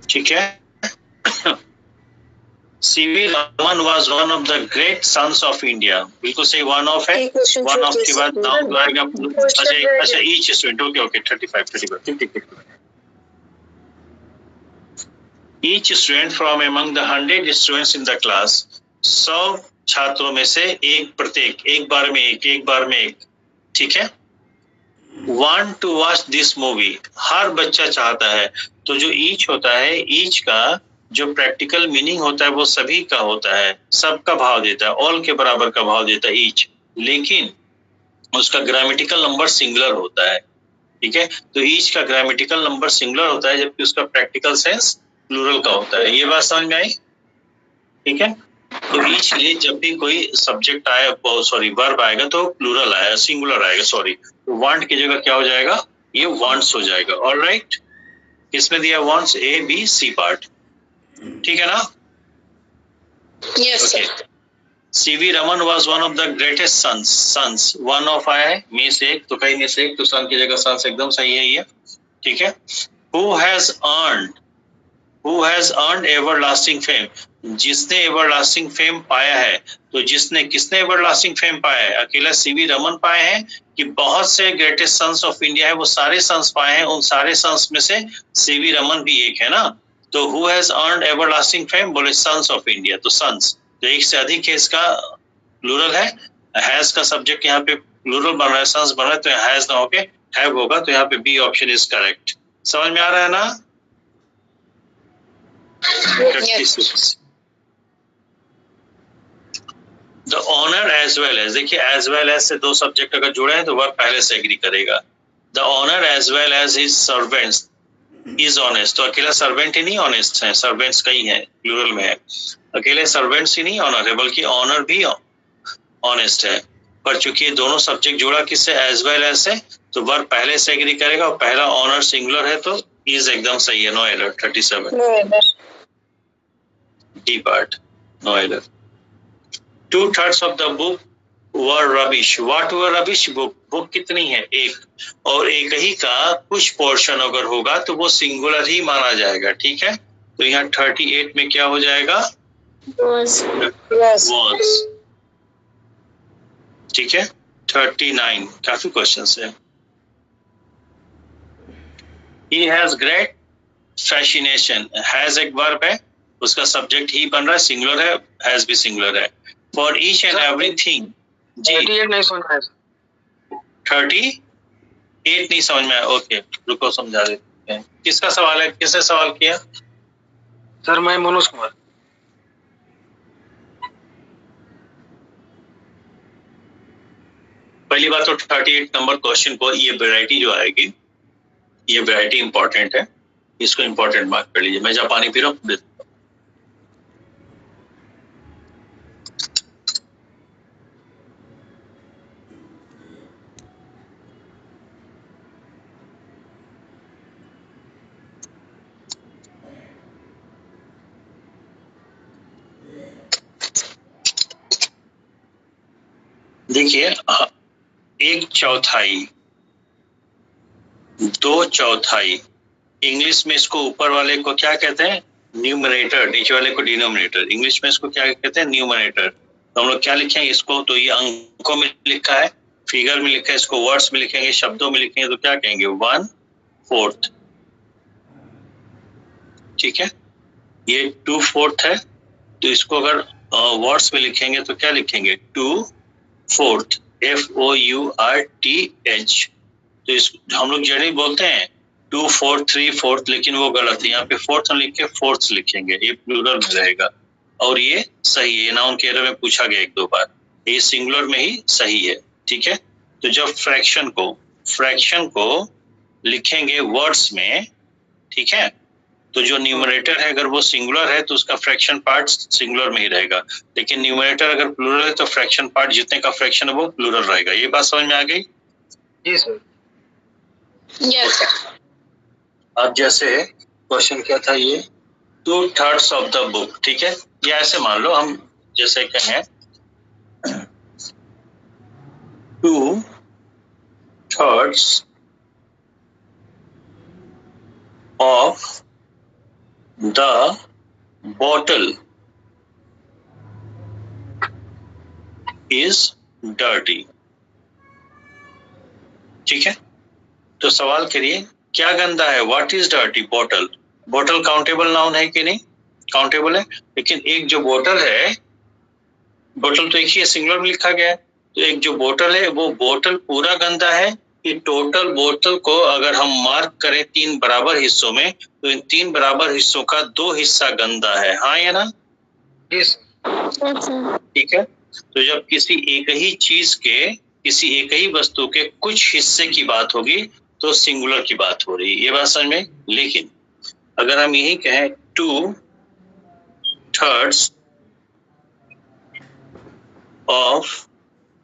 ठीक है। C.V. Raman was one of the great sons of India. बिल्कुल सही, वन ऑफ है, वन ऑफ के बाद नाउन आएगा। अच्छा ईच स्टूडेंट, ओके 35 ठीक। Each student from among the 100 students in the class, 100 छात्रों में से प्रत्येक एक बार में एक, ठीक है। Want to watch this movie, हर बच्चा चाहता है। तो जो ईच होता है, ईच का जो प्रैक्टिकल मीनिंग होता है वो सभी का होता है, सबका भाव देता है, ऑल के बराबर का भाव देता है ईच, लेकिन उसका ग्रामेटिकल नंबर सिंगुलर होता है, ठीक है। तो ईच का ग्रामेटिकल नंबर सिंगुलर होता है, जबकि उसका प्रैक्टिकल सेंस प्लूरल का होता है। ये बात समझ में आई? ठीक है। तो ईच लिए जब भी कोई सब्जेक्ट आए, सॉरी वर्ब आएगा तो प्लूरल आएगा, सिंगुलर आएगा, सॉरी। तो वांट की जगह क्या हो जाएगा? ये वांट्स हो जाएगा। ऑलराइट, किसमें दिया wants? A B C part, ठीक है ना? Yes, sir. C.V. Raman was one of the greatest sons. One of आया है, में से एक, तो कहीं में से एक, तो सन की जगह सन्स एकदम सही है ये, ठीक है। Who has earned everlasting fame, जिसने everlasting fame पाया है। तो किसने everlasting fame पाया है? अकेला C.V. रमन पाए हैं कि बहुत से ग्रेटेस्ट सन्स ऑफ इंडिया है, वो सारे सन्स पाए हैं। उन सारे सन्स में से C.V. रमन भी एक है ना। तो who has earned everlasting fame, बोले sons of India, तो sons। तो एक से अधिक है, इसका प्लूरल है। हैज का सब्जेक्ट यहाँ पे प्लूरल बन रहा है, सन्स बन रहा है, तो हैज ना होके हैव होगा, तो यहाँ पे बी ऑप्शन इज करेक्ट। समझ में आ रहा है ना? 36। The honor as well as, देखिए as well as से दो सब्जेक्ट अगर जुड़े हैं तो वर्ब पहले से एग्री करेगा। The honor as well as his servants is honest, तो अकेला सर्वेंट ही नहीं ऑनेस्ट है, सर्वेंट्स कई हैं, प्लूरल में है। अकेले सर्वेंट्स ही नहीं ऑनर है, बल्कि ऑनर भी ऑनेस्ट है। पर चूंकि ये दोनों सब्जेक्ट जुड़ा किससे? एज वेल एज से, तो वर्ब पहले से एग्री करेगा, और पहला ऑनर सिंगुलर है तो इज एकदम सही है, no error. 37 D part, no error. 2/3 of the book were rubbish. What were rubbish? Book कितनी है? एक, और एक ही का कुछ पोर्शन अगर होगा तो वो सिंगुलर ही माना जाएगा, ठीक है। तो यहाँ 38 में क्या हो जाएगा? was, ठीक है। 39, काफी क्वेश्चंस है। He has great fascination, has एक वर्ब है, उसका सब्जेक्ट ही बन रहा है, सिंगुलर है, हैज भी सिंगुलर है। For each and everything. जी 38 नहीं समझ में आया। 38 नहीं समझ में आया। ओके रुको समझा देते हैं। किसका सवाल है, किसने सवाल किया? सर मैं मनोज कुमार। पहली बात तो 38 नंबर क्वेश्चन को ये वैरायटी जो आएगी, ये वैरायटी इंपॉर्टेंट है, इसको इंपॉर्टेंट मार्क कर लीजिए। मैं जब पानी पी रहा हूँ देखिए, 1/4, 2/4, इंग्लिश में इसको ऊपर वाले को क्या कहते हैं? न्यूमरेटर, नीचे वाले को डिनोमिनेटर। इंग्लिश में इसको क्या कहते हैं? न्यूमरेटर। तो हम लोग क्या लिखेंगे इसको? तो ये अंकों में लिखा है, फिगर में लिखा है, इसको वर्ड्स में लिखेंगे, शब्दों में लिखेंगे तो क्या कहेंगे? 1/4। ठीक है, ये 2/4 है, तो इसको अगर वर्ड्स में लिखेंगे तो क्या लिखेंगे? 2/4, FOURTH। तो इस हम लोग जनरली बोलते हैं 2/4, 3/4, लेकिन वो गलत है। यहाँ पे फोर्थ लिख के फोर्थ लिखेंगे, ये प्लूरल में रहेगा और ये सही है। नाउन के एरर में पूछा गया 1-2 बार, ये सिंगुलर में ही सही है। ठीक है, तो जब फ्रैक्शन को लिखेंगे वर्ड्स में, ठीक है, तो जो न्यूमरेटर है अगर वो सिंगुलर है तो उसका फ्रैक्शन पार्ट सिंगुलर में ही रहेगा, लेकिन न्यूमरेटर अगर प्लूरल है तो फ्रैक्शन पार्ट जितने का फ्रैक्शन है वो प्लूरल रहेगा। ये बात समझ में आ गई? जी सर। Yes, sir. अब जैसे क्वेश्चन क्या था, ये 2/3 ऑफ द बुक। ठीक है, या ऐसे मान लो हम जैसे कहें 2/3 of the bottle is dirty. ठीक है, तो सवाल करिए क्या गंदा है? What is dirty? Bottle. Bottle countable noun है कि नहीं? काउंटेबल है, लेकिन एक जो बोतल है, बोतल तो एक ही है, सिंगुलर में लिखा गया है, तो एक जो बोतल है वो बोतल पूरा गंदा है कि टोटल बोतल को अगर हम मार्क करें 3 बराबर हिस्सों में, तो इन 3 बराबर हिस्सों का 2 हिस्सा गंदा है, हाँ या ना? ठीक है, तो जब किसी एक ही चीज के, किसी एक ही वस्तु के कुछ हिस्से की बात होगी तो सिंगुलर की बात हो रही है, ये बात समझ में। लेकिन अगर हम यही कहें 2/3 ऑफ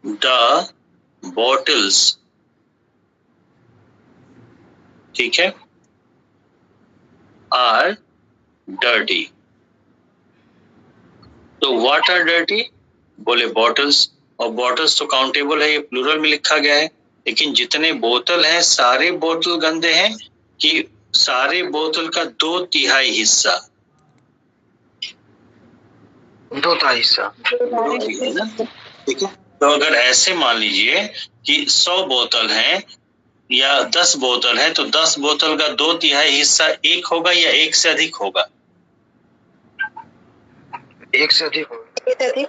द बॉटल्स, ठीक है, आर डर्टी। तो व्हाट आर डर्टी? बोले बॉटल्स, और बॉटल्स तो काउंटेबल है, ये प्लूरल में लिखा गया है, लेकिन जितने बोतल हैं सारे बोतल गंदे हैं कि सारे बोतल का 2/3 हिस्सा? 2/3 हिस्सा। है ना? ठीक है, तो अगर ऐसे मान लीजिए कि 100 बोतल हैं या 10 बोतल है, तो 10 बोतल का 2/3 हिस्सा एक होगा या एक से अधिक होगा? एक से अधिक होगा।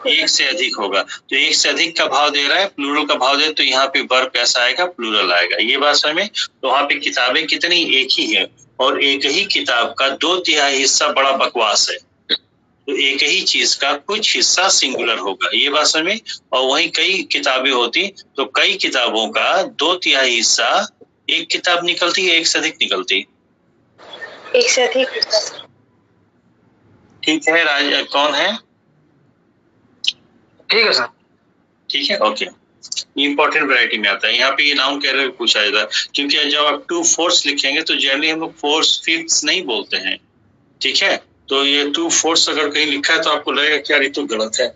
एक से अधिक होगा। तो एक से अधिक का भाव दे रहा है, प्लूरल का भाव दे, तो यहाँ पे वर्ब कैसा आएगा? प्लूरल आएगा। ये बात समझ में। तो वहाँ पे किताबें कितनी? एक ही है, और एक ही किताब का 2/3 हिस्सा बड़ा बकवास है, तो एक ही चीज का कुछ हिस्सा सिंगुलर होगा, ये बात समझ में। और वहीं कई किताबें होती तो कई किताबों का 2/3 हिस्सा एक किताब निकलती है, एक से अधिक निकलती? एक से अधिक। ठीक है, राज कौन है? ठीक है सर। ठीक है, ओके। इंपॉर्टेंट वैरायटी में आता है, यहाँ पे ये नाउन कैरेक्टर पूछा जाता है, क्योंकि जब आप 2/4 लिखेंगे तो जनरली हम लोग 4/5 नहीं बोलते हैं। ठीक है, तो ये 2/4 अगर कहीं लिखा है तो आपको लगेगा क्या ये तो गलत है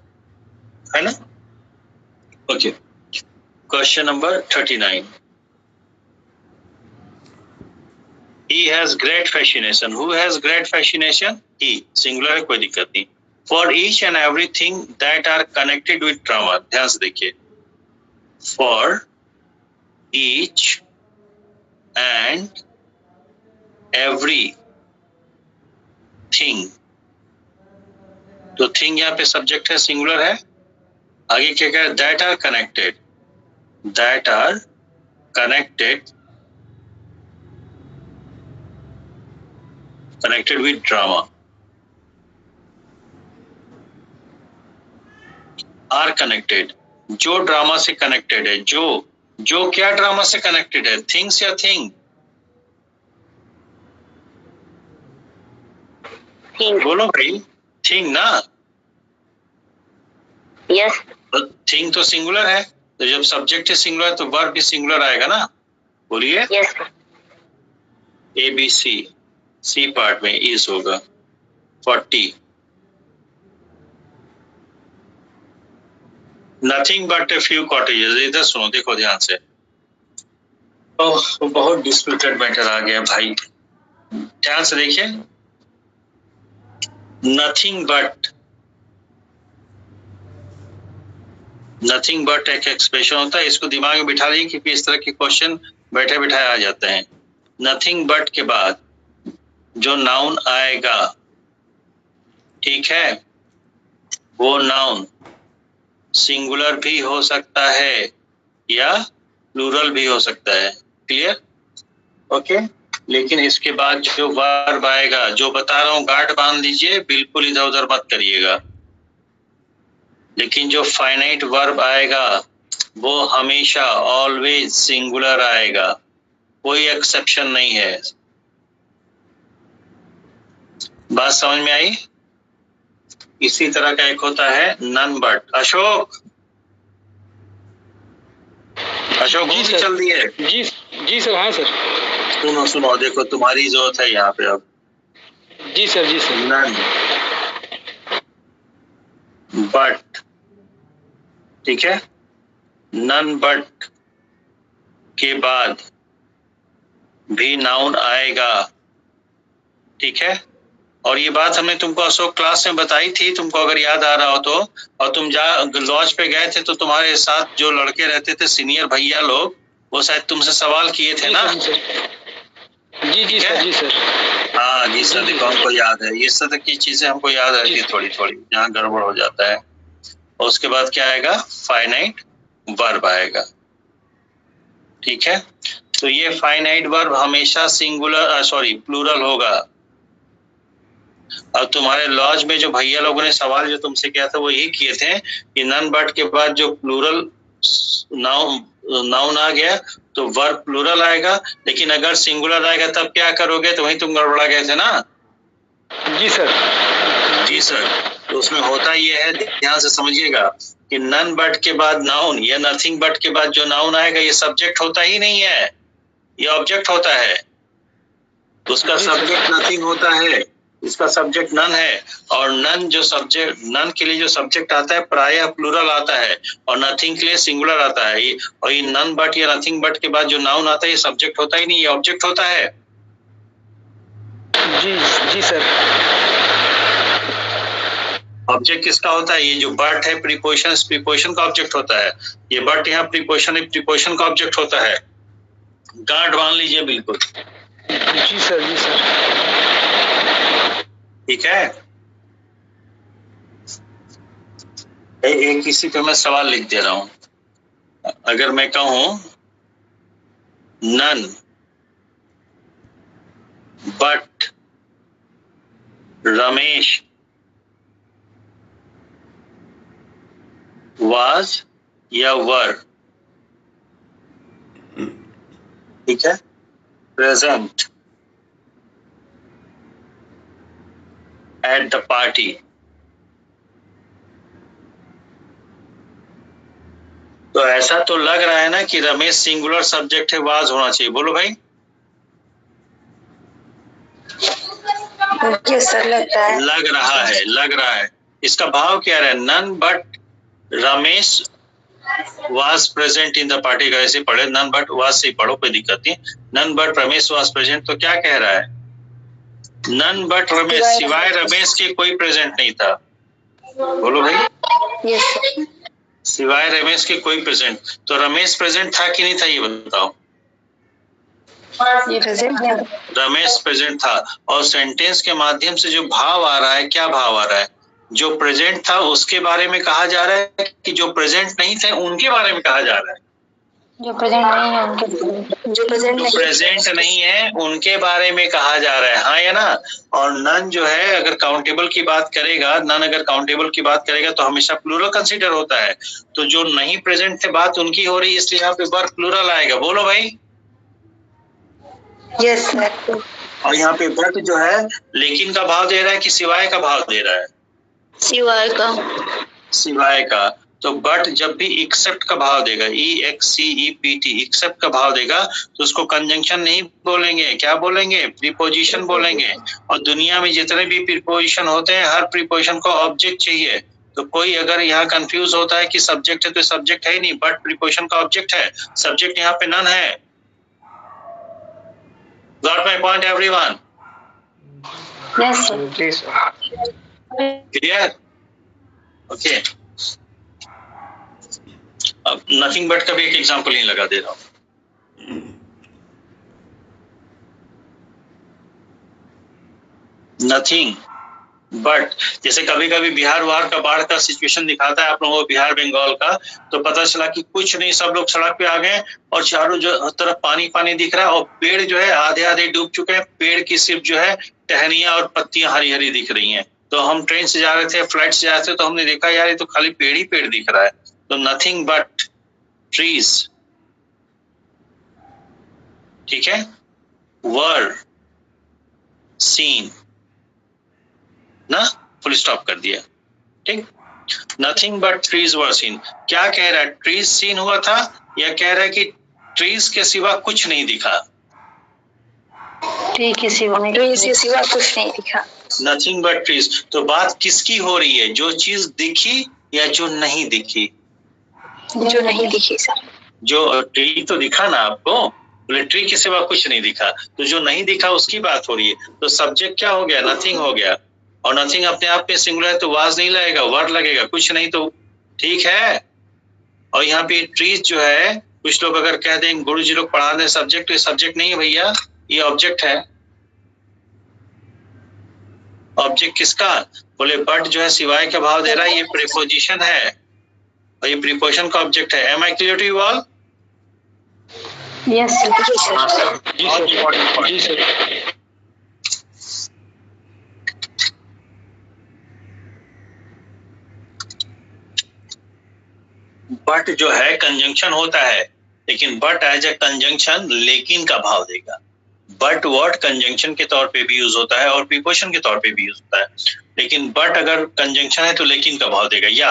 ना? Okay, question number 39। He has great fascination. Who has great fascination? He. Singular है, कोई दिक्कत नहीं। For each and everything that are connected with trauma. ध्यान से देखिए, for each and everything, तो थिंग यहाँ पे सब्जेक्ट है, सिंगुलर है, आगे क्या कह, that are connected, that are connected, connected with drama, are connected, जो ड्रामा से कनेक्टेड है, जो क्या ड्रामा से कनेक्टेड है, थिंग्स या थिंग? थिंग। बोलो भाई, थिंग ना? यस। तो थिंग तो सिंगुलर है, तो जब सब्जेक्ट सिंगुलर है तो वर्ब भी सिंगुलर आएगा ना? बोलिए। Yes. A B C, C part में इज होगा। 40 nothing but a few cottages. इधर सुनो, देखो ध्यान से। ओह, बहुत डिस्प्यूटेड मैटर आ गया भाई, ध्यान से देखिए। नथिंग बट एक एक्सप्रेशन होता है, इसको दिमाग में बिठा लीजिए क्योंकि इस तरह के क्वेश्चन बैठे बिठाए आ जाते हैं। नथिंग बट के बाद जो नाउन आएगा, ठीक है, वो नाउन सिंगुलर भी हो सकता है या प्लूरल भी हो सकता है। क्लियर? ओके। लेकिन इसके बाद जो वर्ब आएगा, जो बता रहा हूं, गांठ बांध लीजिए, बिल्कुल इधर उधर मत करिएगा। लेकिन जो फाइनाइट वर्ब आएगा वो हमेशा ऑलवेज सिंगुलर आएगा, कोई एक्सेप्शन नहीं है। बात समझ में आई? इसी तरह का एक होता है नन बट। अशोक जी बहुत सर। चल रही है। जी सर। हाँ सर। सुनो देखो, तुम्हारी जरूरत है यहाँ पे अब। जी सर। नन बट, ठीक है, नन बट के बाद भी नाउन आएगा, ठीक है। और ये बात हमने तुमको अशोक क्लास में बताई थी, तुमको अगर याद आ रहा हो तो। और तुम लॉज पे गए थे तो तुम्हारे साथ जो लड़के रहते थे, सीनियर भैया लोग, वो शायद तुमसे सवाल किए थे ना? जी सर। हाँ जी सर, देखो हमको याद है, ये सब की चीजें हमको याद रहती है थोड़ी थोड़ी, जहाँ गड़बड़ हो जाता है। और उसके बाद क्या आएगा? फाइनाइट वर्ब आएगा, ठीक है। तो ये फाइनाइट वर्ब हमेशा प्लूरल होगा। और तुम्हारे लॉज में जो भैया लोगों ने सवाल जो तुमसे किया था वो यही किए थे कि नन बट के बाद जो प्लूरल नाउन आ गया तो वर्ब प्लूरल आएगा, लेकिन अगर सिंगुलर आएगा तब क्या करोगे? तो वहीं तुम गड़बड़ा गए थे ना? जी सर। तो उसमें होता ये है, ध्यान से समझिएगा, कि नन बट के बाद नाउन या नथिंग बट के बाद जो नाउन आएगा ये सब्जेक्ट होता ही नहीं है, ये ऑब्जेक्ट होता है। उसका सब्जेक्ट नथिंग होता है, इसका सब्जेक्ट नन है। और नन के लिए जो सब्जेक्ट आता है प्रायः प्लूरल आता है, और नथिंग के लिए सिंगुलर आता है। और ये नन बट या नथिंग बट के बाद जो नाउन आता है ये सब्जेक्ट होता ही नहीं, ये ऑब्जेक्ट होता है। जी सर। ऑब्जेक्ट किसका होता है? ये जो बट है प्रीपोजिशन का ऑब्जेक्ट होता है। ये बट यहाँ प्रीपोजिशन का ऑब्जेक्ट होता है। गांठ बांध लीजिए बिल्कुल। जी सर। ठीक है। एक इसी पे मैं सवाल लिख दे रहा हूं। अगर मैं कहूं नन बट रमेश was या वर, ठीक है, प्रेजेंट एट द पार्टी, तो ऐसा तो लग रहा है ना कि रमेश सिंगुलर सब्जेक्ट है, वाज होना चाहिए। बोलो भाई। मुझे सर लगता है, लग रहा है। इसका भाव क्या रहा है? None but Ramesh was present in the party का ऐसे पढ़े, नन बट was से पढ़ो, कोई दिक्कत नहीं। None but Ramesh was present, तो क्या कह रहा है? नन बट रमेश, सिवाय रमेश के कोई प्रेजेंट नहीं था। बोलो भाई। Yes sir. सिवाय रमेश के कोई प्रेजेंट, तो रमेश प्रेजेंट था कि नहीं था ये बताओ? ये प्रेजेंट है। रमेश प्रेजेंट था। और सेंटेंस के माध्यम से जो भाव आ रहा है, क्या भाव आ रहा है? जो प्रेजेंट था उसके बारे में कहा जा रहा है कि जो प्रेजेंट नहीं थे उनके बारे में कहा जा रहा है? जो प्रेजेंट नहीं है उनके जो प्रेजेंट जो प्रेजेंट नहीं है उनके बारे में कहा जा रहा है, हाँ या ना। और नन जो है अगर काउंटेबल की बात करेगा, नन अगर काउंटेबल की बात करेगा तो हमेशा प्लूरल कंसीडर होता है। तो जो नहीं प्रेजेंट थे बात उनकी हो रही है, इसलिए यहाँ पे वर्ब प्लूरल आएगा। बोलो भाई। Yes sir. और यहाँ पे बट जो है लेकिन का भाव दे रहा है कि सिवाय का भाव दे रहा है? सिवाय का। सिवाय का। तो बट जब भी एक्सेप्ट का भाव देगा, EXCEPT एक्सेप्ट का भाव देगा तो उसको कंजंक्शन नहीं बोलेंगे, क्या बोलेंगे? प्रीपोजिशन बोलेंगे। और दुनिया में जितने भी प्रीपोजिशन होते हैं हर प्रीपोजिशन को ऑब्जेक्ट चाहिए। तो कोई अगर यहाँ कंफ्यूज होता है कि सब्जेक्ट है तो सब्जेक्ट है ही नहीं, बट प्रीपोजिशन का ऑब्जेक्ट है, सब्जेक्ट यहाँ पे नन है। Got my point everyone? Yes sir. Please Clear? Okay. अब नथिंग बट का भी एक एग्जांपल ही लगा दे रहा हूं। नथिंग बट जैसे कभी कभी बिहार वार का बाढ़ का सिचुएशन दिखाता है आप लोगों को, बिहार बंगाल का, तो पता चला कि कुछ नहीं, सब लोग सड़क पे आ गए और चारों जो तरफ पानी पानी दिख रहा है और पेड़ जो है आधे आधे डूब चुके हैं, पेड़ की सिर्फ जो है टहनियां और पत्तियां हरी हरी दिख रही हैं। तो हम ट्रेन से जा रहे थे, फ्लाइट से जा रहे थे, तो हमने देखा यार ये तो खाली पेड़ ही पेड़ दिख रहा है। तो नथिंग बट ट्रीज, ठीक है, वर सीन ना, फुल स्टॉप कर दिया, ठीक। Nothing but trees were seen, क्या कह रहा है? ट्रीज सीन हुआ था या कह रहा है कि ट्रीज के सिवा कुछ नहीं दिखा? ट्री के सिवा कुछ नहीं दिखा। Nothing but trees. तो बात किसकी हो रही है, जो चीज दिखी या जो नहीं दिखी? जो नहीं दिखी सर। जो ट्री तो दिखा ना आपको, बोले ट्री के सिवा कुछ नहीं दिखा, तो जो नहीं दिखा उसकी बात हो रही है। तो सब्जेक्ट क्या हो गया? नथिंग हो गया। और नथिंग अपने आप में सिंगुलर है तो वाज नहीं लगेगा, वर्ड लगेगा, कुछ नहीं तो ठीक है। और यहाँ पे ट्रीज जो है, कुछ लोग अगर कह दें, गुरु जी लोग पढ़ा दें सब्जेक्ट, तो सब्जेक्ट नहीं है भैया, ये ऑब्जेक्ट है। ऑब्जेक्ट किसका? बोले बट जो है सिवाय का भाव दे रहा है, ये प्रीपोजिशन है और ये प्रीपोजिशन का ऑब्जेक्ट है। Am I clear to you all? Yes sir. जी सर। बट जो है कंजंक्शन होता है, लेकिन बट एज ए कंजंक्शन लेकिन का भाव देगा। बट वर्ड कंजंक्शन के तौर पे भी यूज होता है और प्रीपोजिशन के तौर पे भी यूज होता है, लेकिन बट अगर कंजंक्शन है तो लेकिन का भाव देगा, या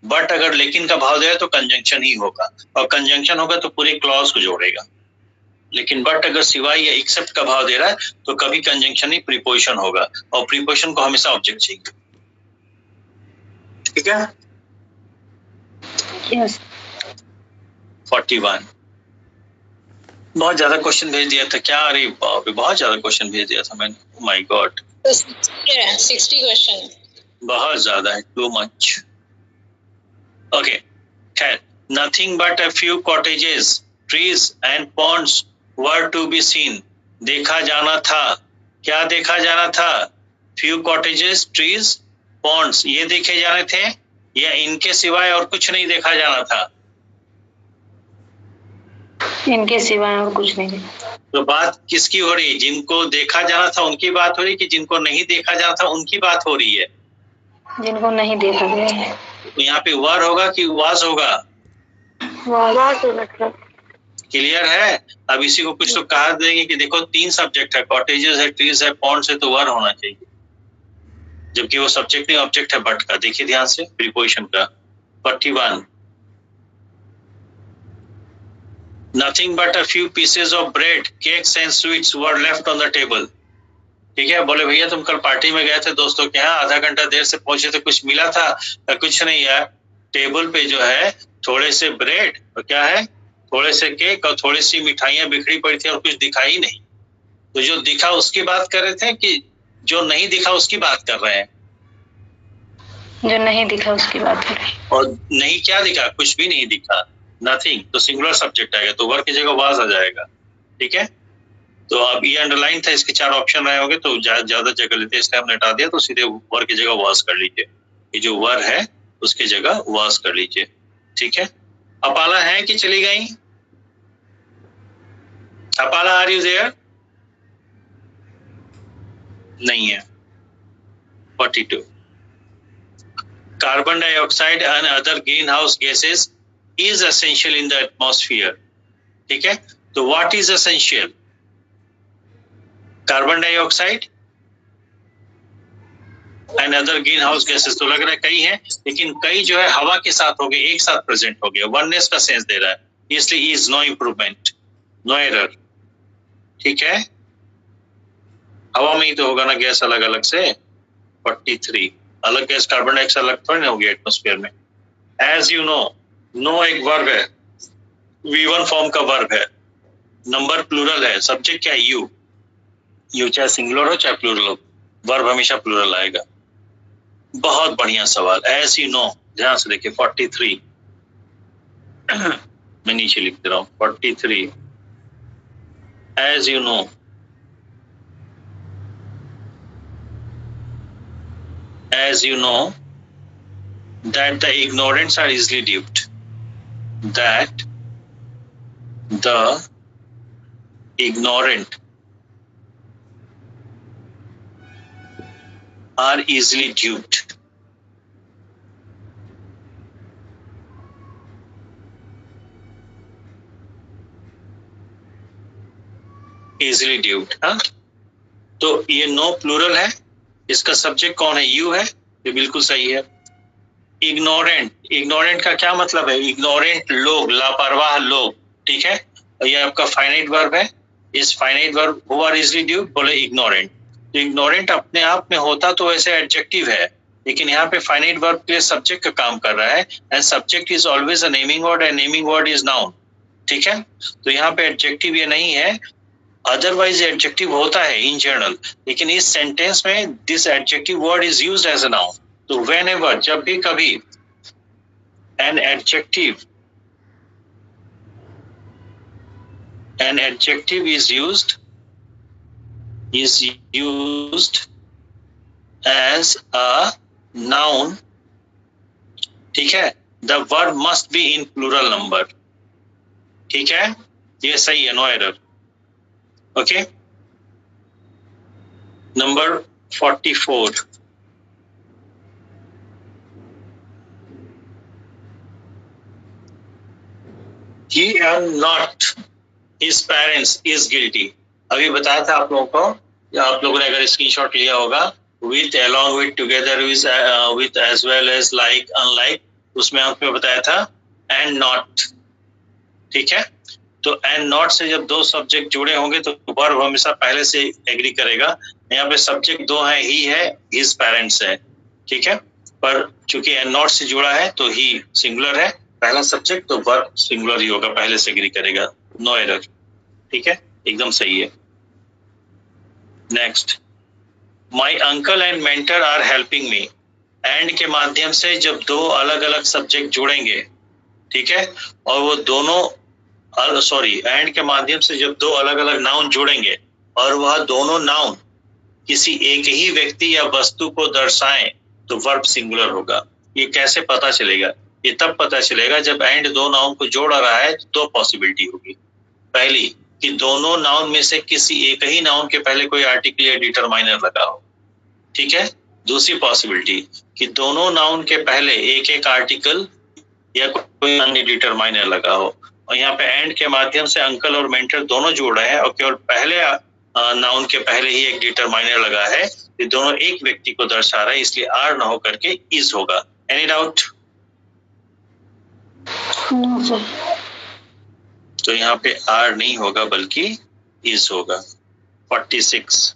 बट अगर लेकिन का भाव देगा तो कंजंक्शन ही होगा, और कंजंक्शन होगा तो पूरे क्लॉज को जोड़ेगा। लेकिन बट अगर सिवाय या एक्सेप्ट का भाव दे रहा है तो कभी कंजंक्शन ही प्रीपोजिशन होगा, और प्रीपोजिशन को हमेशा ऑब्जेक्ट चाहिए, ठीक है। यस 41 बहुत ज्यादा क्वेश्चन भेज दिया था क्या? अरे बाप रे, बहुत ज्यादा क्वेश्चन भेज दिया था मैंने, माय गॉड। 60 क्वेश्चन बहुत ज्यादा है, टू मच। ओके, खैर, nothing but a few cottages, trees and ponds were to be seen. देखा जाना था, क्या देखा जाना था? फ्यू कॉटेजेस, ट्रीज, पॉन्ड्स, ये देखे जाने थे, या इनके सिवाय और कुछ नहीं देखा जाना था? इनके सिवाय और कुछ नहीं दिखा। तो बात किसकी हो रही है? जिनको देखा जाना था उनकी बात हो रही है कि जिनको नहीं देखा जाना था उनकी बात हो रही है? जिनको नहीं देखा गया है। तो यहाँ पे वर होगा कि वाज होगा? मतलब क्लियर है? अब इसी को कुछ लोग कहा देंगे कि देखो 3 सब्जेक्ट है, कॉटेजेस है, ट्रीज है, पॉन्ड्स है, तो वर होना चाहिए, जबकि वो सब्जेक्ट नहीं ऑब्जेक्ट है बट का। देखिए ध्यान से प्रीपोजिशन का। 41 nothing but a few pieces of bread, cakes and sweets were left on the table. ठीक है, बोले भैया तुम कल पार्टी में गए थे दोस्तों के यहाँ, आधा घंटा देर से पहुंचे थे, कुछ मिला था? कुछ नहीं यार, टेबल पे जो है थोड़े से ब्रेड और क्या है, थोड़े से केक और थोड़ी सी मिठाइयां बिखरी पड़ी थी और कुछ दिखा ही नहीं। तो जो दिखा उसकी बात कर रहे थे कि जो नहीं दिखा उसकी बात कर रहे हैं? जो नहीं दिखा उसकी बात कर रहे हैं। और नहीं क्या दिखा? कुछ भी नहीं दिखा, नथिंग, तो सिंगुलर सब्जेक्ट आएगा, तो वर की जगह वाज आ जाएगा। ठीक है, तो अब ये अंडरलाइन था, इसके 4 ऑप्शन रहे होंगे तो ज्यादा जगह लेते, इसलिए हमने हटा दिया, तो सीधे वर की जगह वाज कर लीजिए। ये जो वर है उसके जगह वाज कर लीजिए। ठीक है, अपाला है कि चली गई? Apala are you there? नहीं है। 42 carbon dioxide and other green house gases is essential in the atmosphere. ठीक है, तो what is essential? Carbon dioxide and other green house gases, तो लग रहा है कई है, लेकिन कई जो है हवा के साथ हो गए, एक साथ प्रेजेंट हो गया, वननेस का सेंस दे रहा है, इसलिए is no improvement, no error. ठीक है, हवा में ही तो होगा ना गैस अलग अलग से। 43 अलग गैस कार्बन डाइऑक्साइड अलग थोड़ी ना होगी एटमॉस्फेयर में। एज यू नो, नो एक वर्ब है, V1 फॉर्म का वर्ब है, नंबर प्लूरल है, सब्जेक्ट क्या है? यू। यू चाहे सिंगुलर हो चाहे प्लूरल हो, वर्ब हमेशा प्लूरल आएगा। बहुत बढ़िया सवाल। एज यू नो, ध्यान से देखिए 43 मैं नीचे लिख दे रहा हूं 43 as you know, as you know that the ignorants are easily duped, that the ignorant are easily duped. Easily duped, हाँ? तो ये नो प्लूरल है, इसका सब्जेक्ट कौन है? यू है, ये बिल्कुल सही है। इग्नोरेंट, इग्नोरेंट का क्या मतलब है? इग्नोरेंट लोग, लापरवाह लोग। ठीक है, और ये आपका फाइनाइट वर्ब है। इस finite verb who are easily ड्यूड, बोले इग्नोरेंट। तो इग्नोरेंट अपने आप में होता तो वैसे एडजेक्टिव है, लेकिन यहाँ पे फाइनाइट वर्ब के सब्जेक्ट का काम कर रहा है, and subject is always a naming word and naming word is noun. ठीक है, तो यहाँ पे एडजेक्टिव ये नहीं है, अदरवाइज एडजेक्टिव होता है इन जनरल, लेकिन इस सेंटेंस में this adjective word is used as a noun. तो व्हेनेवर, जब भी कभी an adjective is used as a noun, ठीक है, the verb must be in plural number। ठीक है, ये सही है, no error. Okay, number 44 he and not his parents is guilty। अभी बताया था आप लोगों को, या आप लोगों ने अगर स्क्रीनशॉट लिया होगा, with, along with, together with, as well as, like, unlike, उसमें आपको बताया था and not। ठीक है, तो and not से जब दो सब्जेक्ट जुड़े होंगे तो वर्ब हमेशा पहले से एग्री करेगा। यहाँ पे सब्जेक्ट दो है, ही है, his parents है। ठीक है, पर चूंकि and not से जुड़ा है तो ही सिंगुलर है, पहला सब्जेक्ट, तो वर्ब सिंगुलर ही होगा, पहले से एग्री करेगा, नो एरर। ठीक है, एकदम सही है। Next, my uncle and mentor are helping me. And के माध्यम से जब दो अलग अलग सब्जेक्ट जुड़ेंगे, ठीक है, और वो दोनों एंड के माध्यम से जब दो अलग अलग नाउन जुड़ेंगे और वह दोनों नाउन किसी एक ही व्यक्ति या वस्तु को दर्शाएं तो वर्ब सिंगुलर होगा। ये कैसे पता चलेगा? ये तब पता चलेगा जब एंड दो नाउन को जोड़ रहा है तो दो पॉसिबिलिटी होगी। पहली, कि दोनों नाउन में से किसी एक ही नाउन के पहले कोई आर्टिकल या डिटरमाइनर लगा हो। ठीक है, दूसरी पॉसिबिलिटी कि दोनों नाउन के पहले एक एक आर्टिकल या कोई अन्य डिटरमाइनर लगा हो। और यहाँ पे एंड के माध्यम से अंकल और मेंटर दोनों जोड़ रहे हैं और केवल पहले नाउन के पहले ही एक डिटरमाइनर लगा है, ये दोनों एक व्यक्ति को दर्शा रहा है, इसलिए आर ना हो करके इज होगा। Any doubt? तो यहाँ पे आर नहीं होगा बल्कि इज होगा। 46,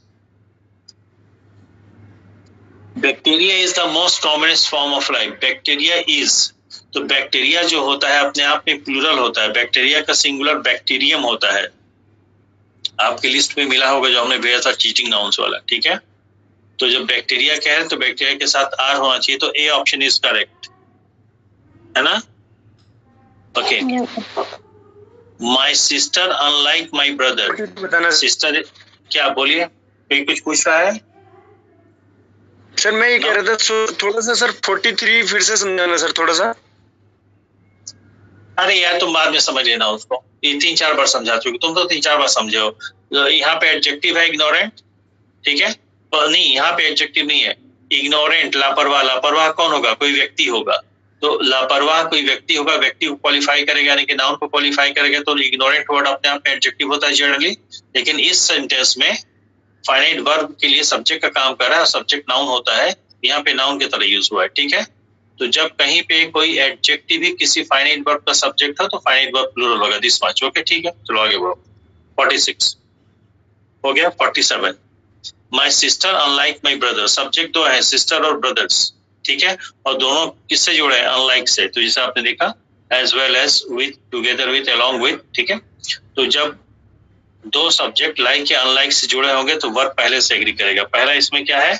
bacteria is the most commonest form of life. Bacteria is, तो बैक्टीरिया जो होता है अपने आप में प्लूरल होता है, बैक्टीरिया का सिंगुलर बैक्टीरियम होता है। आपकी लिस्ट में मिला होगा जो हमने भेजा था चीटिंग नाउन्स वाला। ठीक है, तो जब बैक्टीरिया कह रहे हैं तो बैक्टीरिया के साथ आर होना चाहिए, तो ए ऑप्शन इज करेक्ट, है ना? Okay, my sister unlike my brother. Sister क्या, बोलिए, कोई कुछ पूछ रहा है? सर मैं ये कह रहा था थोड़ा सा सर 43 फिर से समझाना सर थोड़ा सा। अरे यार तुम बाद में समझ लेना उसको, ये 3-4 बार समझा चुके, तुम तो 3-4 बार समझे हो। तो यहाँ पे एडजेक्टिव है इग्नोरेंट, ठीक है, नहीं यहाँ पे एडजेक्टिव नहीं है, इग्नोरेंट लापरवाह। लापरवाह कौन होगा? कोई व्यक्ति होगा। तो लापरवाह कोई व्यक्ति होगा, व्यक्ति को क्वालिफाई करेगा, यानी कि नाउन को क्वालिफाई करेगा, तो इग्नोरेंट वर्ड अपने आप में एडजेक्टिव होता है जनरली। लेकिन इस सेंटेंस में फाइनाइट वर्ब के लिए सब्जेक्ट का काम कर रहा है, सब्जेक्ट नाउन होता है, यहाँ पे नाउन की तरह यूज हुआ है, ठीक है। तो जब कहीं पे कोई एडजेक्टिव ही किसी फाइनाइट वर्ब का सब्जेक्ट था तो फाइनाइट वर्ब प्लूरल होगा, दिस मच, ओके, ठीक है। चलो आगे बढ़ो। 46 हो गया। 47 my sister unlike my brother, subject दो है, सिस्टर और ब्रदर्स, ठीक है, और दोनों किससे जुड़े हैं? अनलाइक से। तो जैसे आपने देखा as well as, with, together with, along with, ठीक है। तो जब दो सब्जेक्ट लाइक या अनलाइक से जुड़े होंगे तो वर्ब पहले से एग्री करेगा। पहला इसमें क्या है?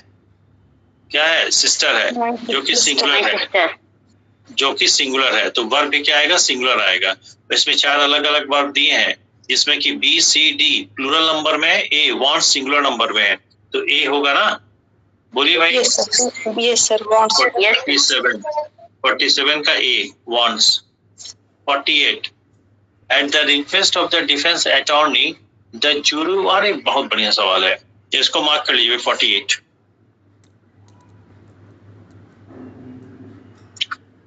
क्या है? सिस्टर है, जो कि सिंगुलर है, जो कि सिंगुलर है, तो वर्ब भी क्या आएगा? सिंगुलर आएगा। इसमें 4 अलग अलग वर्ब दिए हैं, जिसमें कि B C D plural number में है, ए वांट्स सिंगुलर नंबर में है, तो ए होगा ना? बोलिए भाई। Yes sir wants. 47 का a wants. 48 at the request of the defence attorney the jury, अरे बहुत बढ़िया सवाल है, इसको मार्क कर लीजिए। 48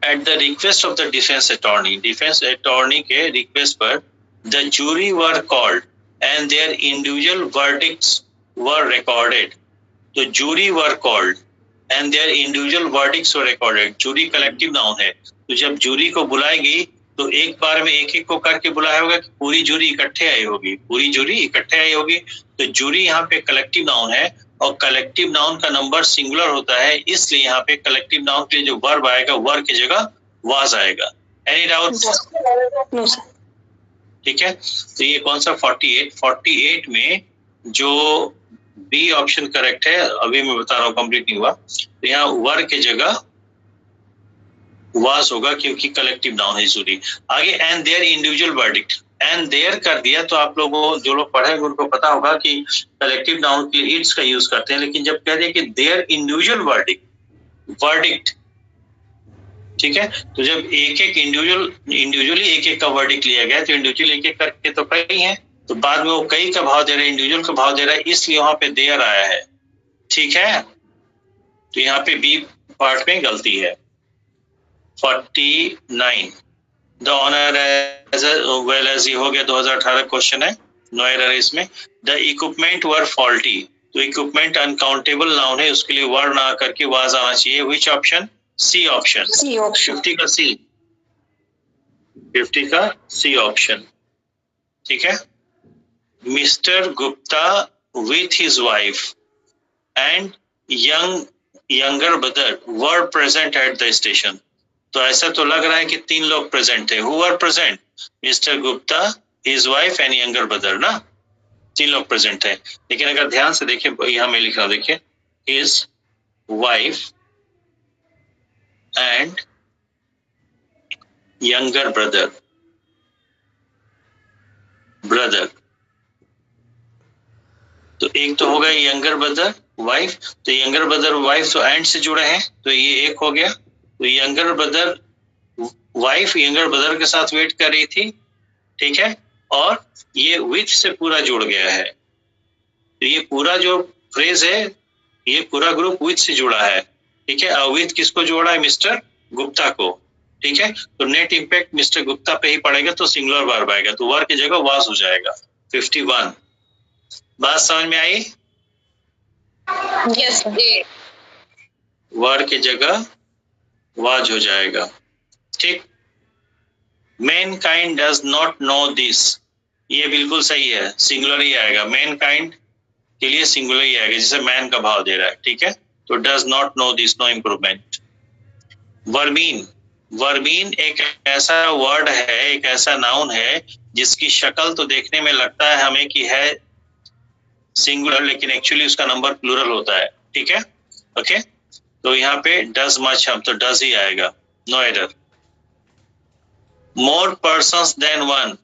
at the request of the defence attorney के रिक्वेस्ट पर the jury were called and their individual verdicts were recorded. तो jury were called and their individual verdicts were recorded. Jury collective noun है, तो जब jury को बुलाएगी तो एक बार में एक एक को करके बुलाया होगा कि पूरी जूरी इकट्ठे आई होगी? पूरी जूरी इकट्ठे आई होगी। तो जूरी यहाँ पे कलेक्टिव नाउन है, और कलेक्टिव नाउन का नंबर सिंगुलर होता है, इसलिए यहाँ पे कलेक्टिव नाउन के लिए जो वर्ब आएगा, वर्ब की जगह वाज आएगा। Any doubt? No sir. ठीक है, तो ये कौन सा 48 में जो बी ऑप्शन करेक्ट है, अभी मैं बता रहा हूँ, कंप्लीट नहीं हुआ, तो यहाँ वर्ब की जगह वाज होगा, क्योंकि कलेक्टिव नाउन है जरूरी। आगे and their individual verdict, and their कर दिया तो आप लोगों, जो लोग पढ़ेंगे उनको पता होगा कि कलेक्टिव नाउन के लिए इट्स का यूज करते हैं, लेकिन जब कह दिया कि देयर इंडिविजुअल वर्डिक्ट, ठीक है, तो जब एक एक इंडिविजुअली एक एक का वर्डिक्ट लिया गया, तो इंडिविजुअल एक एक करके तो कई है, तो बाद में वो कई का भाव दे रहा है, इंडिविजुअल का भाव दे रहा है, इसलिए वहां पे देयर आया है, ठीक है। तो यहाँ पे बी पार्ट में गलती है। 49 the honour as well as, ये हो गया 2018 क्वेश्चन है, नो एरर इसमें। द इक्विपमेंट वर फॉल्टी, तो इक्विपमेंट अनकाउंटेबल नाउन है, उसके लिए वर ना करके वाज आना चाहिए। Which option? C option. 50 का सी, 50 का सी ऑप्शन, ठीक है। Mister Gupta with his wife and younger brother were present at the station. तो ऐसा तो लग रहा है कि 3 लोग प्रेजेंट थे। Who were present? Mister Gupta, his wife and younger brother ना, 3 लोग प्रेजेंट थे। लेकिन अगर ध्यान से देखें, यहां में लिख रहा हूं, देखिए, his wife and younger brother, तो एक तो होगा यंगर ब्रदर वाइफ, तो यंगर ब्रदर वाइफ तो एंड से जुड़े हैं, तो ये एक हो गया। तो younger brother wife younger brother के साथ वेट कर रही थी, ठीक है, और ये विथ से पूरा जुड़ गया है, तो ये पूरा जो फ्रेज है, ये पूरा ग्रुप विथ से जुड़ा है, ठीक है। और विथ किसको जोड़ा है? मिस्टर गुप्ता को, ठीक है। तो नेट इंपैक्ट मिस्टर गुप्ता पे ही पड़ेगा, तो सिंगुलर वर्ब आएगा, तो वर्ब की जगह वाज हो जाएगा। 51 बात समझ में आई? Yes, sir. वर्ब की जगह वाज हो जाएगा, ठीक। Mankind does not know this, ये बिल्कुल सही है, सिंगुलर ही आएगा। मैनकाइंड के लिए सिंगुलर ही आएगा, जिसे मैन का भाव दे रहा है, ठीक है। तो does not know this, no improvement. Vermin एक ऐसा वर्ड है, एक ऐसा नाउन है, जिसकी शक्ल तो देखने में लगता है हमें कि है सिंगुलर, लेकिन एक्चुअली उसका नंबर प्लूरल होता है, ठीक है, ओके। तो यहाँ पे डज मच, हम तो डज ही आएगा, no error. More persons than one,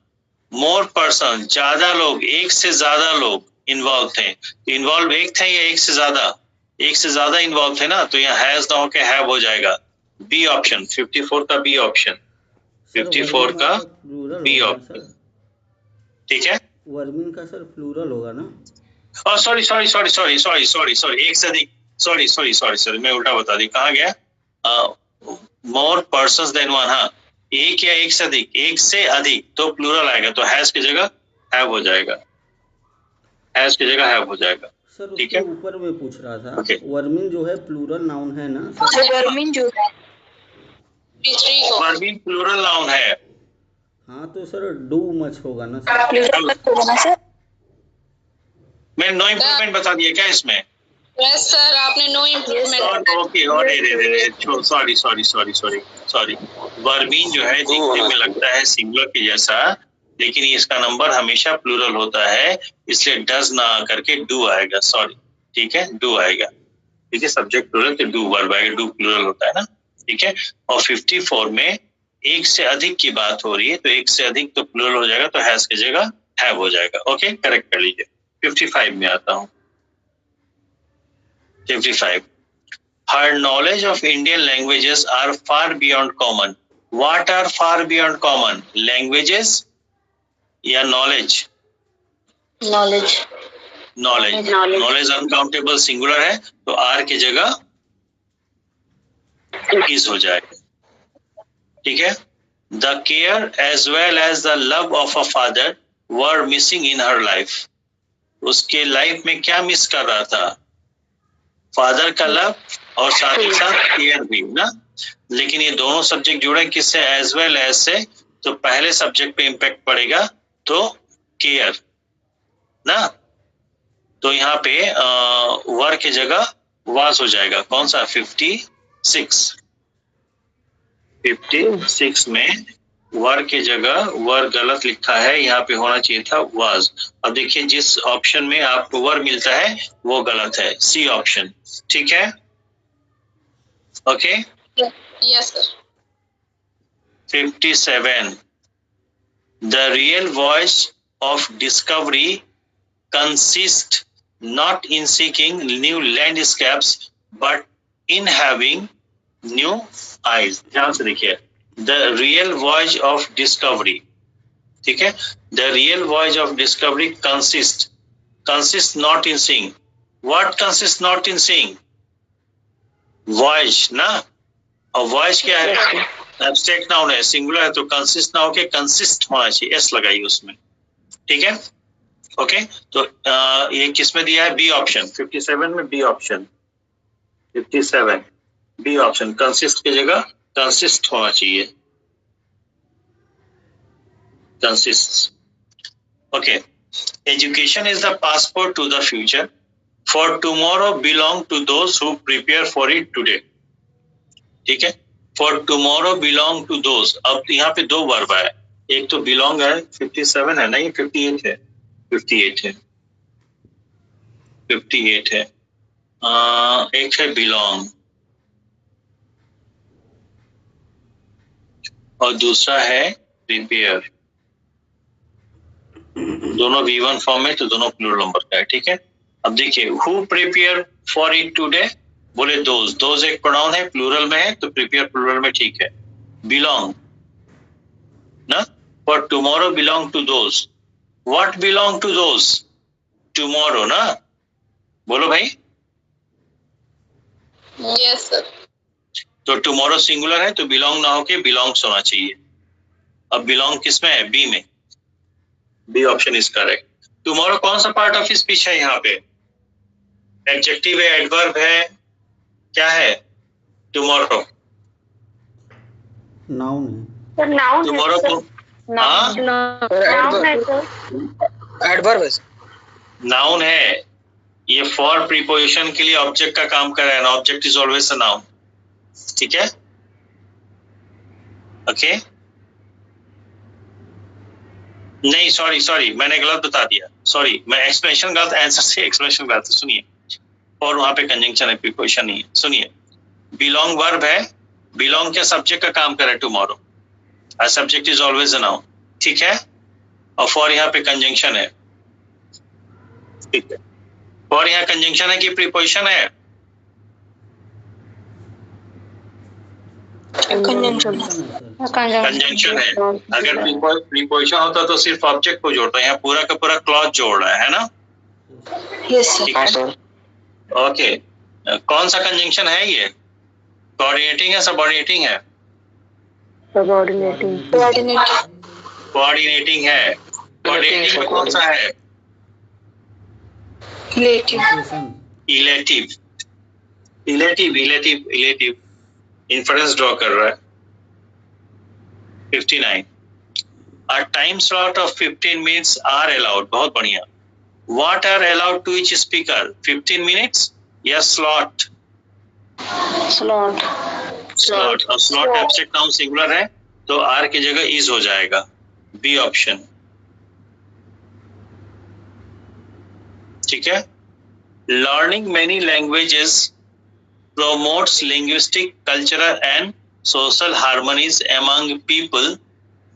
more person, ज्यादा लोग, एक से ज्यादा लोग इन्वॉल्व थे। इन्वॉल्व एक थे या एक से ज्यादा? एक से ज्यादा इन्वॉल्व थे ना, तो यहाँ हैज ना होके हैव हो जाएगा। बी ऑप्शन 54 का बी ऑप्शन, 54 का बी ऑप्शन, ठीक है। वर्मिंग का सर प्लूरल होगा ना? Sorry sorry sorry sorry sorry sorry sorry, एक से अधिक, सॉरी सॉरी सॉरी सॉरी, मैं उल्टा बता दी, कहाँ गया? मोर पर्सन्स देन वन, हाँ, एक या एक से अधिक, एक से अधिक तो प्लूरल आएगा, तो हैज की जगह हैव हो जाएगा, हैज की जगह हैव हो जाएगा। सर ठीक उसके है, ऊपर में पूछ रहा था, Okay. वर्मिंग जो है प्लूरल नाउन है ना तो वर्मिन जो है वर्मिंग प्लूरल नाउन है। हाँ तो सर डू मच होगा ना सर? प्लूरल होगा ना सर? मैंने नो इम्प्रूवमेंट बता दिया क्या इसमें? यस सर, आपने no improvement. Okay, sorry sorry sorry sorry sorry, vermin जो है दिखने में लगता है सिंगुलर के जैसा, लेकिन इसका नंबर हमेशा प्लूरल होता है, इसलिए डज ना करके डू आएगा, सॉरी, ठीक है, डू आएगा, ठीक है, सब्जेक्ट प्लूरल तो डू वर्ब आएगा, डू प्लूरल होता है ना, ठीक है। और 54 में एक से अधिक की बात हो रही है, तो एक से अधिक तो प्लूरल हो जाएगा, तो हैज की जगह हैव हो जाएगा। ओके, करेक्ट कर लीजिए। 55 में आता हूँ। 55. Her knowledge of Indian languages are far beyond common. What are far beyond common? Languages या knowledge? Knowledge. Knowledge. Knowledge uncountable singular है, तो R की जगह is हो जाएगा, ठीक है। The care as well as the love of a father were missing in her life. उसके लाइफ में क्या मिस कर रहा था? फादर का लव और साथ ही साथ केयर भी ना, लेकिन ये दोनों सब्जेक्ट जुड़े किससे? एज वेल एज से, तो पहले सब्जेक्ट पे इम्पैक्ट पड़ेगा, तो केयर ना, तो यहाँ पे वर की जगह वाज हो जाएगा। कौन सा? 56 में वर की जगह वर गलत लिखा है, यहाँ पे होना चाहिए था वाज। अब देखिए जिस ऑप्शन में आपको वर मिलता है वो गलत है, सी ऑप्शन, ठीक है। Okay, yes sir. 57. The real voice of discovery consists not in seeking new landscapes but in having new eyes. ध्यान से देखिए, the real voyage of discovery, ठीक है। The real voyage of discovery consists not in seeing. What consists not in seeing? Voyage ना, और voyage क्या है? Abstract noun है, सिंगुलर है, तो कंसिस्ट ना होके कंसिस्ट होना चाहिए, एस लगाइए उसमें, ठीक है। ओके, तो ये किस में दिया है? बी ऑप्शन, 57 में B option, 57 B option, consist की जगह कंसिस्ट होना चाहिए, consist. Okay, education is the passport to the future, for tomorrow belong to those who prepare for it today, ठीक है। For tomorrow belong to those, अब यहाँ पे दो वर्ब है, एक तो बिलोंग है, 57 है नहीं, 58 है, 58 है, 58 है, एक है बिलोंग और दूसरा है प्रिपेयर, दोनों V1 फॉर्म में, तो दोनों प्लूरल नंबर का है, ठीक है। अब देखिए, who prepare for it today, बोले दोज एक प्रोनाउन है, प्लूरल में है, तो प्रिपेयर प्लूरल में ठीक है। बिलोंग ना, for tomorrow belong to those, what belong to those? Tomorrow ना, बोलो भाई। Yes sir. तो टुमारो सिंगुलर है, तो बिलोंग ना होके बिलोंग्स होना चाहिए। अब बिलोंग किस में है? बी में, B option is correct. Tomorrow कौन सा पार्ट ऑफ स्पीच है यहाँ पे? एडजेक्टिव है, एडवर्ब है, क्या है? टुमारो नाउन है। सर नाउन है टुमारो सर। को, हाँ नाउन है सर। एडवर्ब है। नाउन है, ये फॉर प्रीपोजिशन के लिए ऑब्जेक्ट का काम कर रहा है ना, object is always a noun, ठीक है। ओके, नहीं सॉरी मैंने गलत बता दिया, सॉरी, मैं एक्सप्लेनेशन गलत, आंसर से एक्सप्लेनेशन गलत, सुनिए। और वहां पे कंजंक्शन है, प्रीपोजिशन नहीं है, सुनिए। बिलोंग वर्ब है, बिलोंग के सब्जेक्ट का काम करे tomorrow, subject is always a noun, ठीक है। और फॉर यहाँ पे कंजंक्शन है, ठीक है। और यहाँ कंजंक्शन है कि प्रीपोजिशन है? कंजंक्शन है सर। कंजंक्शन है। अगर प्रीपोजिशन होता तो सिर्फ ऑब्जेक्ट को जोड़ता है, यहाँ पूरा का पूरा क्लॉज जोड़ रहा है ना। Yes sir. ठीक है, ओके। कौन सा कंजंक्शन है ये? कोऑर्डिनेटिंग है, सबऑर्डिनेटिंग है? सबऑर्डिनेटिंग। कोऑर्डिनेटिंग है। कोऑर्डिनेटिंग में कौन सा है? Relative. Illative. Illative illative illative inference draw कर रहा है। 59 A time slot of 15 minutes are allowed। बहुत बढ़िया। What are allowed to each speaker? 15 minutes या slot? स्लॉट। Slot। और slot एब्स्ट्रैक्ट नाउन सिंगुलर है तो R की जगह is हो जाएगा। B option. ठीक है। Learning many languages promotes linguistic, cultural and social harmonies among people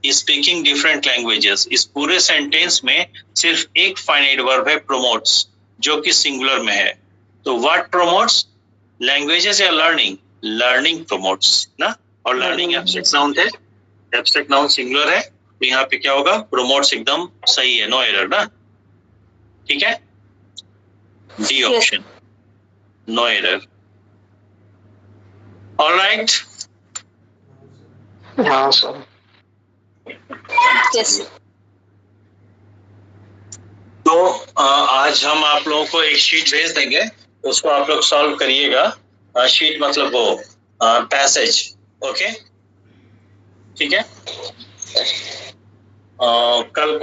speaking different languages। इस पूरे सेंटेंस में सिर्फ एक फाइनाइट वर्ब है promotes, जो कि सिंगुलर में है। तो what promotes? लैंग्वेजेस या लर्निंग? लर्निंग promotes ना। और लर्निंग एब्स्ट्रैक्ट नाउन है, एब्स्ट्रैक्ट नाउन सिंगुलर है, तो यहाँ पे क्या होगा? promotes एकदम सही है, नो एरर ना। ठीक है, D option, no error. Alright, हाँ सर। यस। तो आज हम आप लोगों को एक शीट भेज देंगे, उसको आप लोग सॉल्व करिएगा। शीट मतलब वो पैसेज। ओके, ठीक है। कल